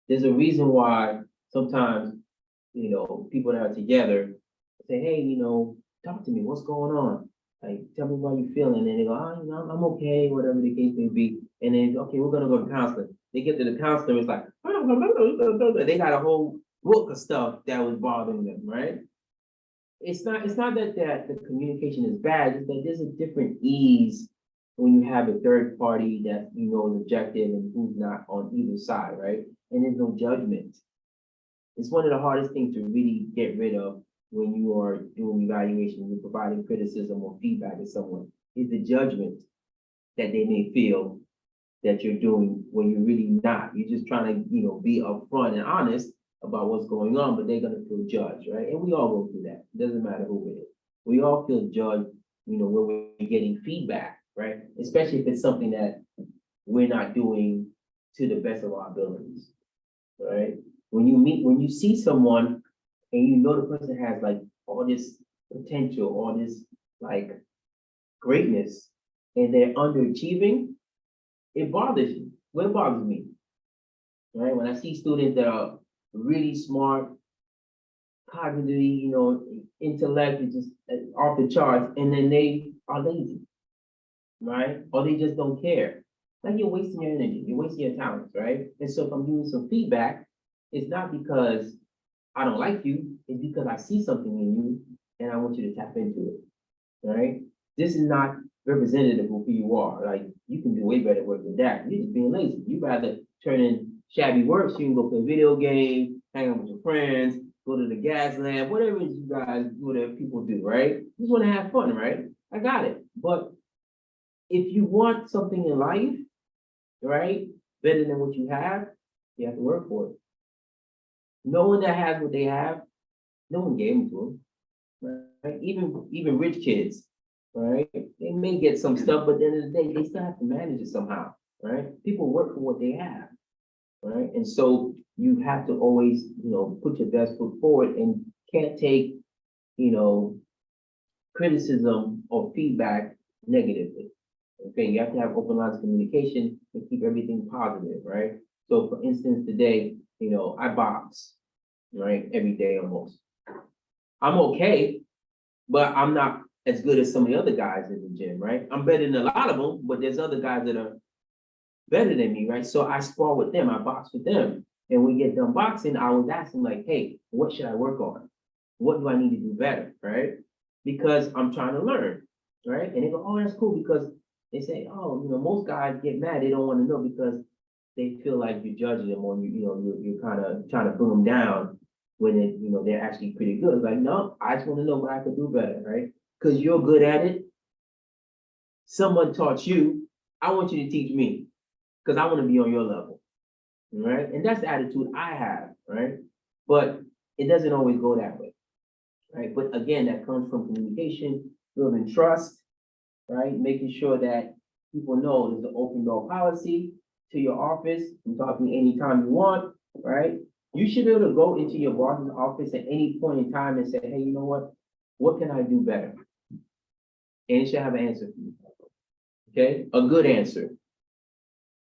Speaker 2: There's a reason why sometimes, people that are together say, hey, talk to me, what's going on? Like, tell me how you feeling. And they go, I'm okay, whatever the case may be. And then, okay, we're gonna go to counseling. They get to the counselor, it's like, they got a whole book of stuff that was bothering them, right? it's not that the communication is bad, it's that there's a different ease when you have a third party that you know is objective and who's not on either side, right? And there's no judgment. It's one of the hardest things to really get rid of when you are doing evaluation, you're providing criticism or feedback to someone, is the judgment that they may feel that you're doing when you're really not. You're just trying to, be upfront and honest about what's going on, but they're gonna feel judged, right? And we all go through that. It doesn't matter who it is. We all feel judged, when we're getting feedback, right? Especially if it's something that we're not doing to the best of our abilities, right? When you see someone and you know the person has like all this potential, all this like greatness, and they're underachieving, it bothers you. Well, it bothers me, right? When I see students that are really smart, cognitively, intellect is just off the charts, and then they are lazy, right? Or they just don't care. Like you're wasting your energy, you're wasting your talents, right? And so if I'm giving some feedback, it's not because I don't like you, it's because I see something in you and I want you to tap into it, right? This is not representative of who you are. Like you can do way better work than that. You're just being lazy. You rather turn in shabby work so you can go play video game, hang out with your friends, go to the gas lamp, whatever whatever people do, right? You just want to have fun, right? I got it. But if you want something in life, right, better than what you have to work for it. No one that has what they have, no one gave them to them, right? Even rich kids, right? They may get some stuff, but at the end of the day, they still have to manage it somehow, right? People work for what they have, right? And so you have to always, put your best foot forward and can't take, criticism or feedback negatively. Okay, you have to have open lines of communication and keep everything positive, right? So for instance, today, I box, right, every day almost. I'm okay, but I'm not as good as some of the other guys in the gym, right? I'm better than a lot of them, but there's other guys that are better than me, right? So I spar with them, I box with them. And when we get done boxing, I was asking like, hey, what should I work on? What do I need to do better, right? Because I'm trying to learn, right? And they go, oh, that's cool, because they say, oh, most guys get mad, they don't want to know because they feel like you're judging them or you're kind of trying to put them down when they're actually pretty good. It's like, no, I just want to know what I could do better, right? Because you're good at it. Someone taught you, I want you to teach me because I want to be on your level, right? And that's the attitude I have, right? But it doesn't always go that way, right? But again, that comes from communication, building trust, right? Making sure that people know there's an open door policy to your office. You can talk to me anytime you want, right? You should be able to go into your boss's office at any point in time and say, hey, you know what? What can I do better? And it should have an answer for you. Okay, a good answer.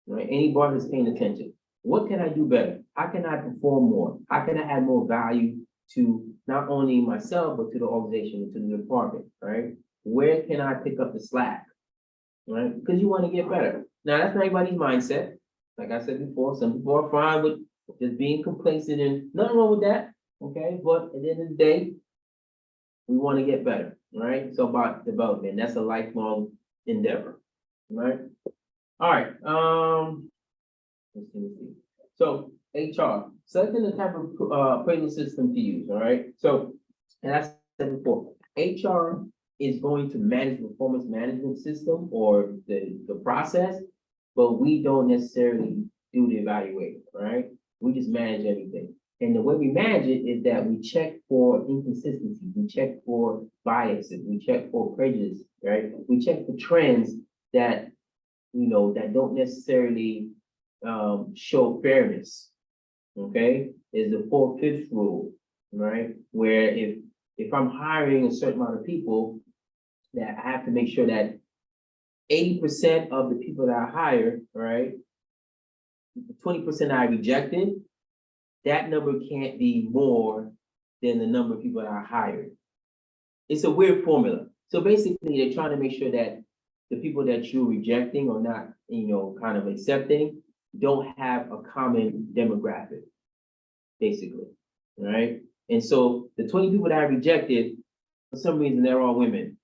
Speaker 2: Right? Any boss is paying attention. What can I do better? How can I perform more? How can I add more value to not only myself, but to the organization, and to the department, right? Where can I pick up the slack? Right? Because you want to get better. Now, that's not everybody's mindset. Like I said before, some people are fine with just being complacent and nothing wrong with that. Okay, but at the end of the day, we want to get better, right? It's about development. That's a lifelong endeavor, right? All right. Let's see. So HR, selecting the type of appraisal system to use. All right. So, and I said before, HR is going to manage the performance management system or the process, but we don't necessarily do the evaluating. Right. We just manage everything. And the way we manage it is that we check for inconsistency, we check for biases, we check for prejudice, right? We check for trends that, that don't necessarily show fairness, okay? Is the 4/5 rule, right? Where if I'm hiring a certain amount of people, that I have to make sure that 80% of the people that I hire, right, 20% I rejected, that number can't be more than the number of people that I hired. It's a weird formula. So basically, they're trying to make sure that the people that you're rejecting or not, kind of accepting, don't have a common demographic, basically, right? And so the 20 people that I rejected, for some reason, they're all women.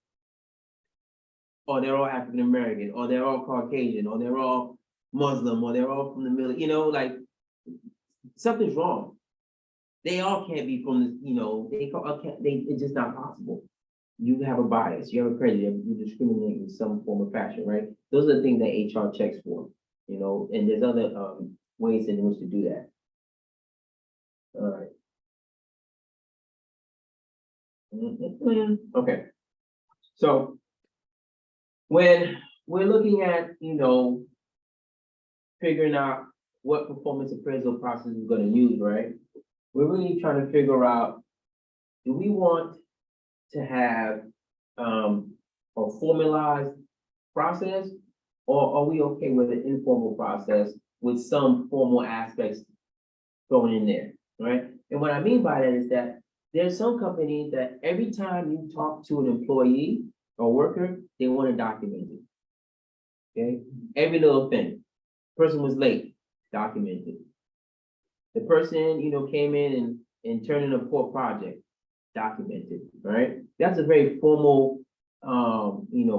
Speaker 2: Or they're all African American, or they're all Caucasian, or they're all Muslim, or they're all from the middle, like, something's wrong. They all can't be from the, it's just not possible. You have a bias, you have a prejudice, you discriminate in some form or fashion, right? Those are the things that HR checks for, and there's other ways in which to do that. All right. Okay. So when we're looking at, figuring out what performance appraisal process we're gonna use, right? We're really trying to figure out, do we want to have a formalized process, or are we okay with an informal process with some formal aspects thrown in there, right? And what I mean by that is that there's some companies that every time you talk to an employee or worker, they want to document it. Okay, every little thing. Person was late, documented. The person, came in and turned in a poor project, documented, right? That's a very formal,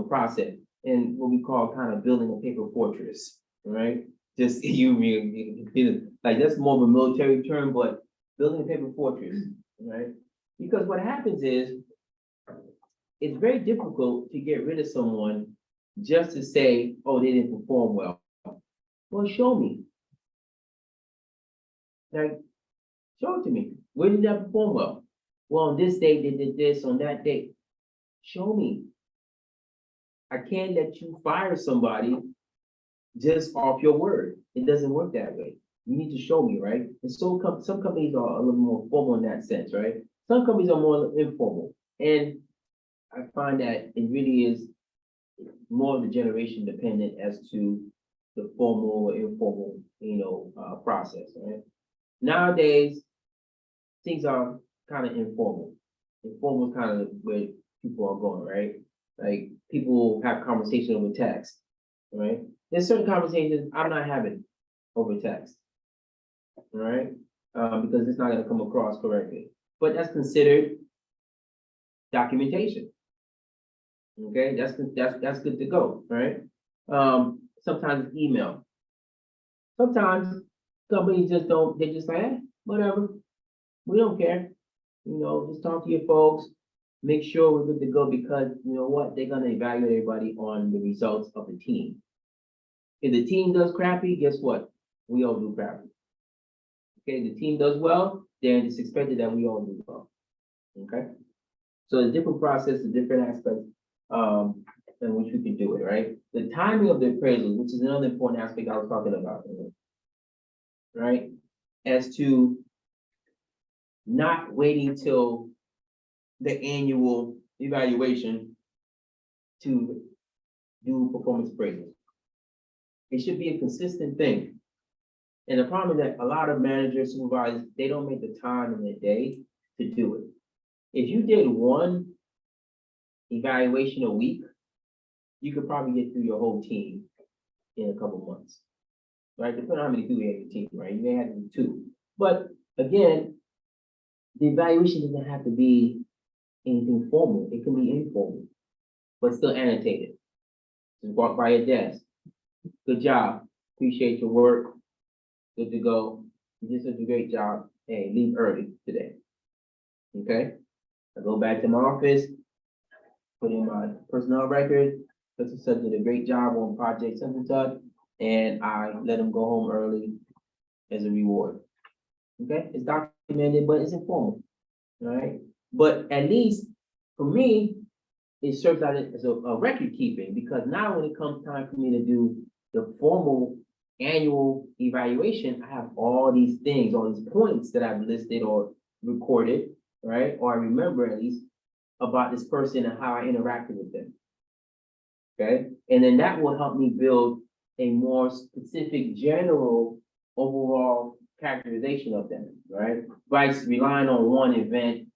Speaker 2: process, and what we call kind of building a paper fortress, right? Just like that's more of a military term, but building a paper fortress, right? Because what happens is, it's very difficult to get rid of someone just to say, oh, they didn't perform well. Well, show me. Like, show it to me. Where did that perform well? Well, on this date, they did this, on that date. Show me. I can't let you fire somebody just off your word. It doesn't work that way. You need to show me, right? And so some companies are a little more formal in that sense, right? Some companies are more informal. And I find that it really is more of the generation dependent as to the formal or informal, process, right? Nowadays, things are kind of informal. Informal is kind of where people are going, right? Like, people have conversation over text, right? There's certain conversations I'm not having over text, right? Because it's not going to come across correctly. But that's considered documentation. Okay, that's good to go, right? Sometimes it's email. Sometimes companies just don't, they just say, whatever, we don't care. Just talk to your folks, make sure we're good to go, because you know what, they're gonna evaluate everybody on the results of the team. If the team does crappy, guess what? We all do crappy. Okay, the team does well, then it's expected that we all do well. Okay? So there's different processes, different aspects in which we can do it, right? The timing of the appraisal, which is another important aspect I was talking about, right? As to not waiting till the annual evaluation to do performance appraisals. It should be a consistent thing. And the problem is that a lot of managers, supervisors, they don't make the time in their day to do it. If you did one evaluation a week, you could probably get through your whole team in a couple months, right? Depending on how many people you have in your team, right? You may have to do two. But again, the evaluation doesn't have to be anything formal. It can be informal, but still annotated. Just walk by your desk. Good job. Appreciate your work. Good to go. You did such a great job. Hey, leave early today. Okay? I go back to my office, put in my personnel record, such and such did a great job on project such and such, and I let them go home early as a reward. Okay? It's documented, but it's informal. Right? But at least for me, it serves out as a record keeping, because now when it comes time for me to do the formal annual evaluation, I have all these things, all these points that I've listed or recorded, right? Or I remember at least about this person and how I interacted with them. Okay, and then that will help me build a more specific, general, overall characterization of them, right? By relying on one event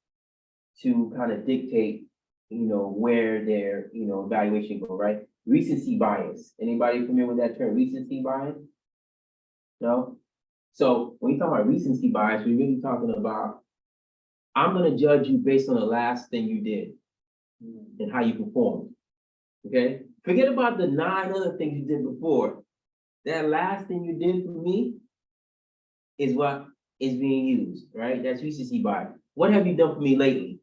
Speaker 2: to kind of dictate, where their, evaluation go, right? Recency bias. Anybody familiar with that term, recency bias? No? So when you talk about recency bias, we're really talking about, I'm gonna judge you based on the last thing you did. and how you performed. Okay, forget about the 9 other things you did before. That last thing you did for me is what is being used, right? That's recency bias. What have you done for me lately?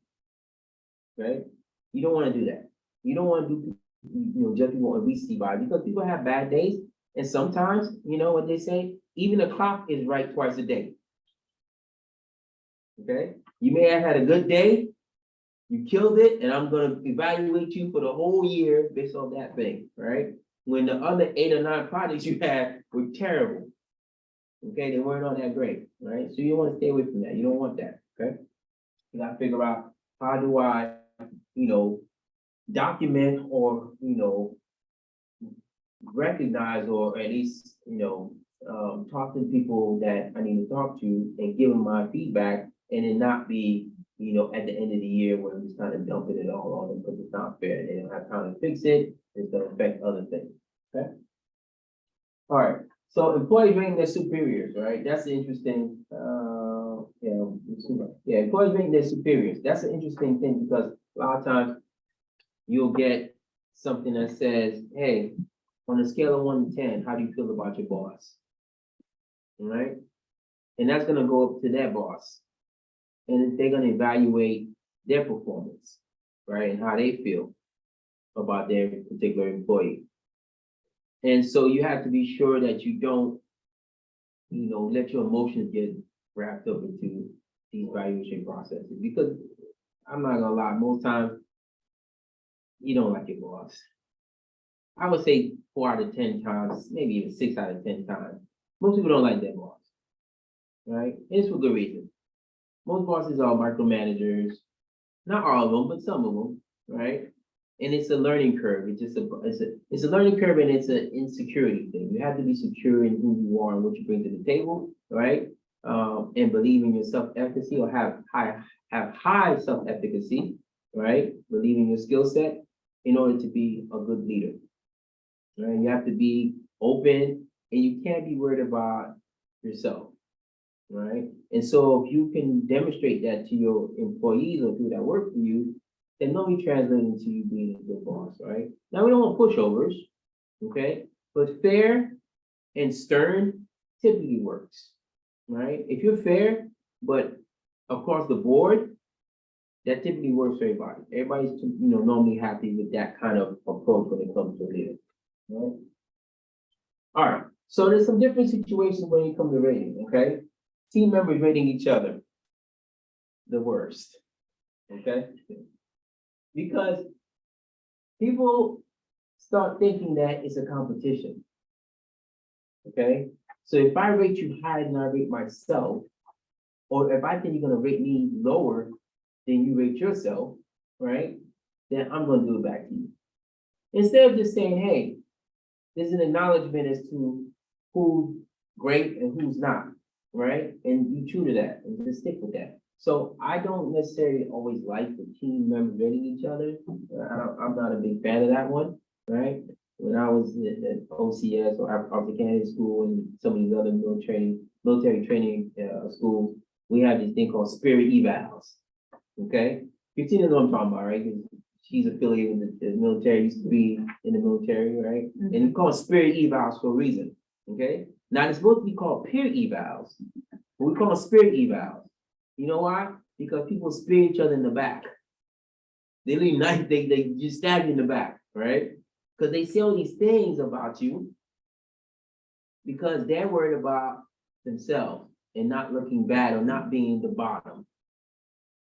Speaker 2: Right? You don't want to do that. You don't want to do, judge people on recency bias because people have bad days, and sometimes, you know what they say, even the clock is right twice a day. Okay, you may have had a good day, you killed it, and I'm gonna evaluate you for the whole year based on that thing, right? When the other 8 or 9 projects you had were terrible. Okay, they weren't all that great, right? So you want to stay away from that. You don't want that, okay? You gotta figure out, how do I, document or, recognize or at least, talk to people that I need to talk to and give them my feedback, and then not be, at the end of the year where I'm just kind of dumping it all on them because it's not fair. They don't have time to fix it. It's gonna affect other things. Okay. All right. So employees rating their superiors, right? That's interesting. Employees rating their superiors. That's an interesting thing because a lot of times you'll get something that says, "Hey, on a scale of 1 to 10, how do you feel about your boss?" All right? And that's gonna go up to their boss. And they're gonna evaluate their performance, right? And how they feel about their particular employee. And so you have to be sure that you don't, let your emotions get wrapped up into these evaluation processes. Because I'm not gonna lie, most times you don't like your boss. I would say 4 out of 10 times, maybe even 6 out of 10 times. Most people don't like their boss, right? It's for good reason. Most bosses are micromanagers, not all of them, but some of them, right? And it's a learning curve. It's just it's a learning curve, and it's an insecurity thing. You have to be secure in who you are and what you bring to the table, right? And believe in your self-efficacy, or have high self-efficacy, right? Believe in your skill set in order to be a good leader. Right? You have to be open, and you can't be worried about yourself. Right? And so if you can demonstrate that to your employees or people that work for you, then they'll be translating into you being a good boss, right? Now, we don't want pushovers, okay? But fair and stern typically works, right? If you're fair, but across the board, that typically works for everybody. Everybody's, normally happy with that kind of approach when it comes to leading, right? All right, so there's some different situations when it comes to rating, okay? Team members rating each other the worst, okay? Because people start thinking that it's a competition, okay? So if I rate you higher than I rate myself, or if I think you're gonna rate me lower than you rate yourself, right? Then I'm gonna do it back to you. Instead of just saying, hey, there's an acknowledgement as to who's great and who's not, right? And be true to that and just stick with that. So I don't necessarily always like the team members rating each other. I'm not a big fan of that one, right? When I was at OCS or Officer Candidate School and some of these other military training schools, we have this thing called spirit evals, okay? Christina knows what I'm talking about, right? 'Cause she's affiliated with the military, used to be in the military, right? And it's called spirit evals for a reason, okay? Now, they're supposed to be called peer evals, but we call them spirit evals. You know why? Because people spear each other in the back. They leave nice, they just stab you in the back, right? Because they say all these things about you because they're worried about themselves and not looking bad or not being the bottom,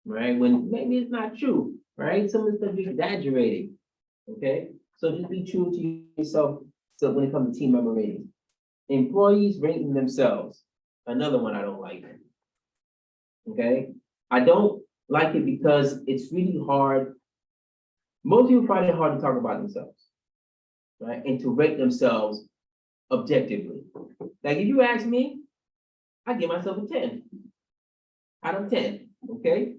Speaker 2: right? When maybe it's not true, right? Some of the stuff you're exaggerating, okay? So just be true to yourself. So when it comes to team member ratings, employees rating themselves, another one I don't like. Okay, I don't like it because it's really hard. Most people find it hard to talk about themselves, right? And to rate themselves objectively. Like if you ask me, I give myself a 10 out of 10, okay?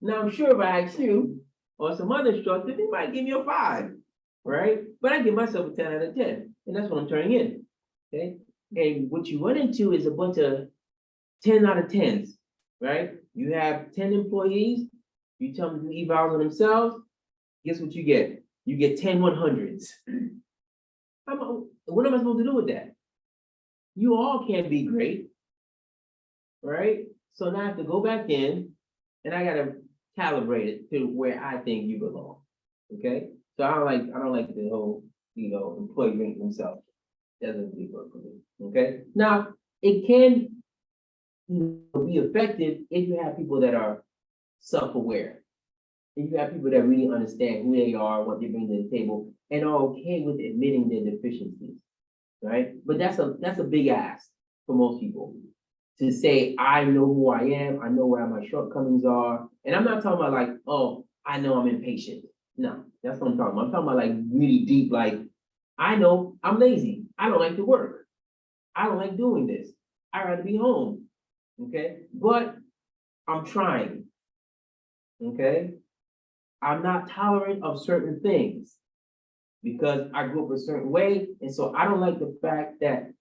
Speaker 2: Now I'm sure if I ask you or some other instructor, they might give me a 5, right? But I give myself a 10 out of 10, and that's what I'm turning in, okay? And what you run into is a bunch of 10 out of 10s. Right? You have 10 employees, You tell them to do evals on themselves, guess what you get? You get 10 100s. What am I supposed to do with that? You all can't be great, right? So now I have to go back in and I gotta calibrate it to where I think you belong, okay? So I don't like the whole, employee rank themselves. Doesn't really work for me, okay? Now, it can be effective if you have people that are self-aware. If you have people that really understand who they are, what they bring to the table, and are okay with admitting their deficiencies, right? But that's a big ask for most people. To say, I know who I am, I know where my shortcomings are, and I'm not talking about like, oh, I know I'm impatient. No, that's what I'm talking about. I'm talking about like really deep, like, I know I'm lazy. I don't like to work. I don't like doing this. I'd rather be home, okay? But I'm trying, okay? I'm not tolerant of certain things because I grew up a certain way, and so I don't like the fact that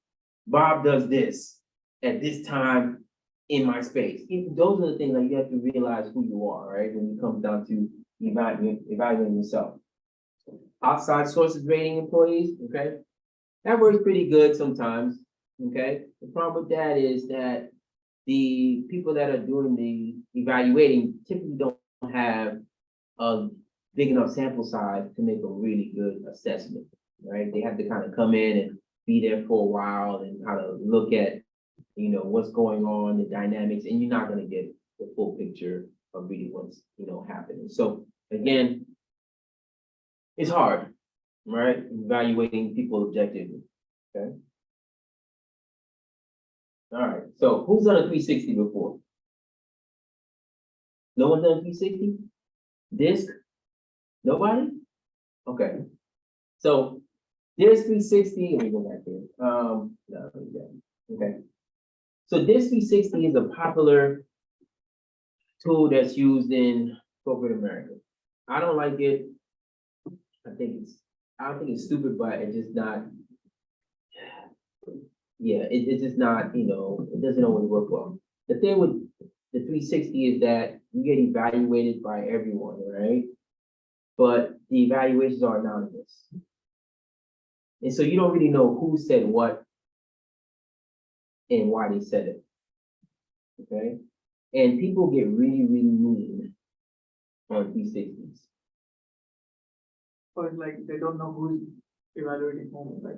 Speaker 2: Bob does this at this time in my space. Those are the things that you have to realize who you are, right? When it comes down to evaluating yourself. Outside sources rating employees, okay? That works pretty good sometimes, okay? The problem with that is that the people that are doing the evaluating typically don't have a big enough sample size to make a really good assessment, right? They have to kind of come in and be there for a while and kind of look at, what's going on, the dynamics, and you're not gonna get the full picture of really what's, happening. So again, it's hard, right? Evaluating people objectively, okay? All right, so who's done a 360 before? No one done 360? Disc? Nobody? Okay. So Disc 360, let me go back here. No, okay. So Disc 360 is a popular tool that's used in corporate America. I don't like it. I don't think it's stupid, but it's just not. Yeah, it's just not, it doesn't always work well. The thing with the 360 is that you get evaluated by everyone, right? But the evaluations are anonymous. And so you don't really know who said what and why they said it. Okay? And people get really, really mean on 360s.
Speaker 3: Or like they don't know who's evaluating whom, like.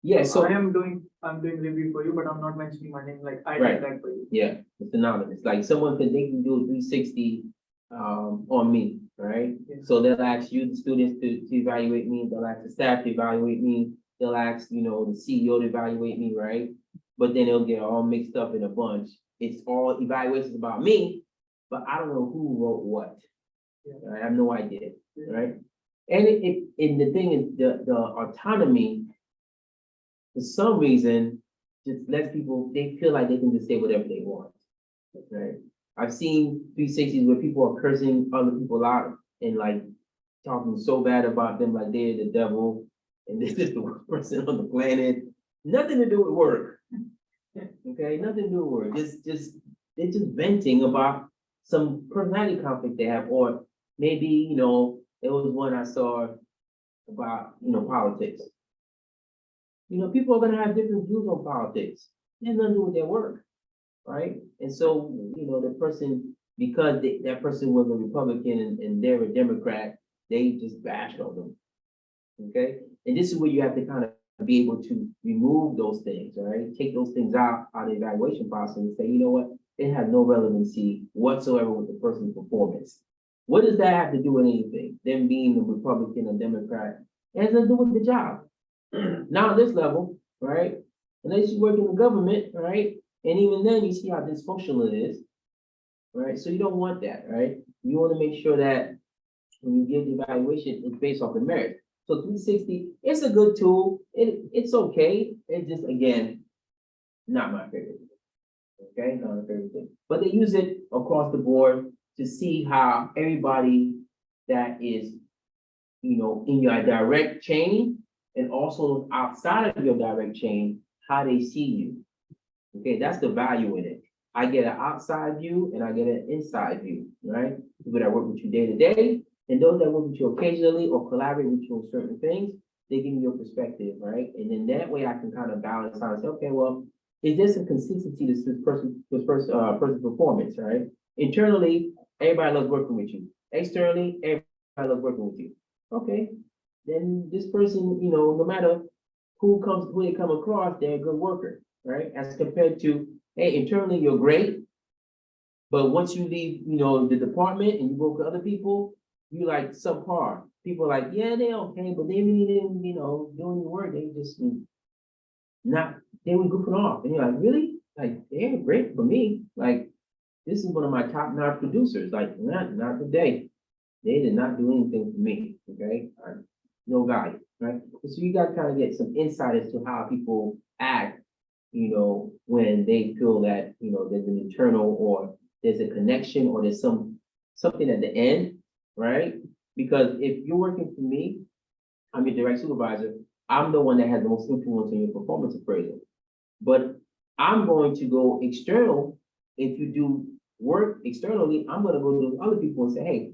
Speaker 2: Yeah, so
Speaker 3: I'm doing review for you, but I'm not mentioning my name, like I
Speaker 2: Right.
Speaker 3: did that for you.
Speaker 2: yeah, it's anonymous. Like they can do a 360 on me, right?
Speaker 3: Yeah.
Speaker 2: So they'll ask you, the students, to evaluate me, they'll ask the staff to evaluate me, they'll ask, the CEO to evaluate me, right? But then it'll get all mixed up in a bunch. It's all evaluations about me, but I don't know who wrote what.
Speaker 3: Yeah.
Speaker 2: I have no idea, right? And and the thing is, the autonomy, for some reason, just lets people, they feel like they can just say whatever they want, right? I've seen 360s where people are cursing other people out and like talking so bad about them, like they're the devil and this is the worst person on the planet. Nothing to do with work. Okay, nothing to do with work. They're just venting about some personality conflict they have, or maybe, there was one I saw about, politics. People are gonna have different views on politics. It has nothing to do with their work, right? And so, the person, because that person was a Republican and they're a Democrat, they just bashed on them. Okay? And this is where you have to kind of be able to remove those things, all right? Take those things out of the evaluation process and say, you know what? It has no relevancy whatsoever with the person's performance. What does that have to do with anything? Them being a Republican or Democrat, it has to do with the job. Now at this level, right? Unless you work in the government, right? And even then you see how dysfunctional it is, right? So you don't want that, right? You want to make sure that when you give the evaluation, it's based off the merit. So 360, it's a good tool. It's okay. It's just, again, not my favorite. Okay, not my favorite thing. But they use it across the board to see how everybody that is, in your direct chain and also outside of your direct chain, how they see you. Okay, that's the value in it. I get an outside view and I get an inside view, right? People that work with you day to day, and those that work with you occasionally or collaborate with you on certain things, they give me your perspective, right? And then that way I can kind of balance out and say, okay, well, is there some consistency to person's performance, right? Internally, everybody loves working with you. Externally, everybody loves working with you. Okay, then this person, no matter who they come across, they're a good worker, right? As compared to, hey, internally you're great, but once you leave, the department and you work with other people, you like subpar. People are like, yeah, they're okay, but they really didn't, doing the work, they just they were goofing off. And you're like, really? Like, they're great for me. Like, this is one of my top-notch producers. Like, not today. They did not do anything for me, okay? No value, right? So you got to kind of get some insight as to how people act, when they feel that, there's an internal or there's a connection or there's something at the end, right? Because if you're working for me, I'm your direct supervisor, I'm the one that has the most influence on your performance appraisal. But I'm going to go external. If you do work externally, I'm going to go to other people and say, hey,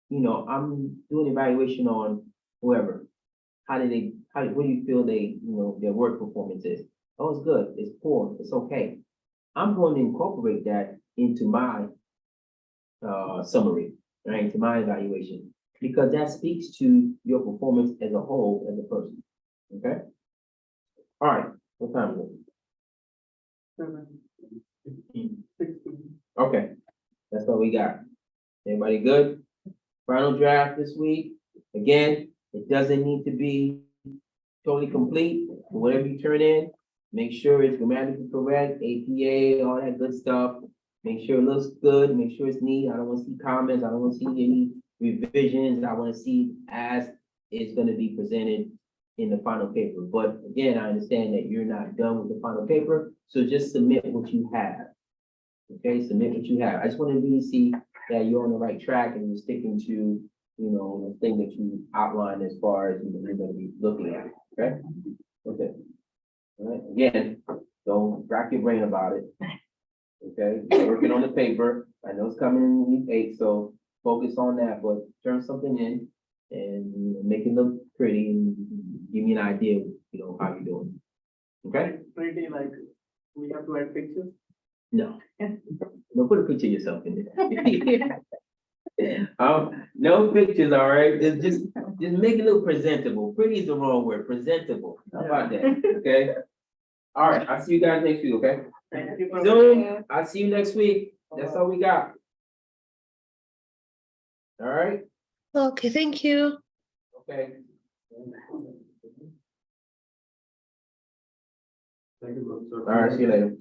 Speaker 2: I'm doing evaluation on whoever. What do you feel their work performance is? Oh, it's good, it's poor, it's okay. I'm going to incorporate that into my summary, right, into my evaluation, because that speaks to your performance as a whole, as a person, okay? All right, what time is it?
Speaker 3: 16.
Speaker 2: Okay, that's what we got. Everybody good? Final draft this week. Again, it doesn't need to be totally complete. Whatever you turn in, make sure it's grammatically correct, APA, all that good stuff. Make sure it looks good, make sure it's neat. I don't want to see comments. I don't want to see any revisions. I want to see as it's going to be presented in the final paper. But again, I understand that you're not done with the final paper, so just submit what you have. Okay, submit what you have. I just want to really see that you're on the right track and you're sticking to, the thing that you outlined as far as you're going to be looking at. Okay. Okay. All right. Again, don't rack your brain about it. Okay. You're working on the paper. I know it's coming in week 8, so focus on that. But turn something in and make it look pretty and give me an idea, how you're doing. Okay.
Speaker 3: Pretty like, we have to add pictures.
Speaker 2: No. No, put a picture of yourself in there. No pictures, all right? Just make it look presentable. Pretty is the wrong word, presentable. How about that? Okay? All right, I'll see you guys next week, okay?
Speaker 3: Thank you for.
Speaker 2: Zoom, I'll see you next week. That's all we got. All right?
Speaker 7: Okay, thank you.
Speaker 2: Okay.
Speaker 6: Thank you,
Speaker 2: All right, see you later.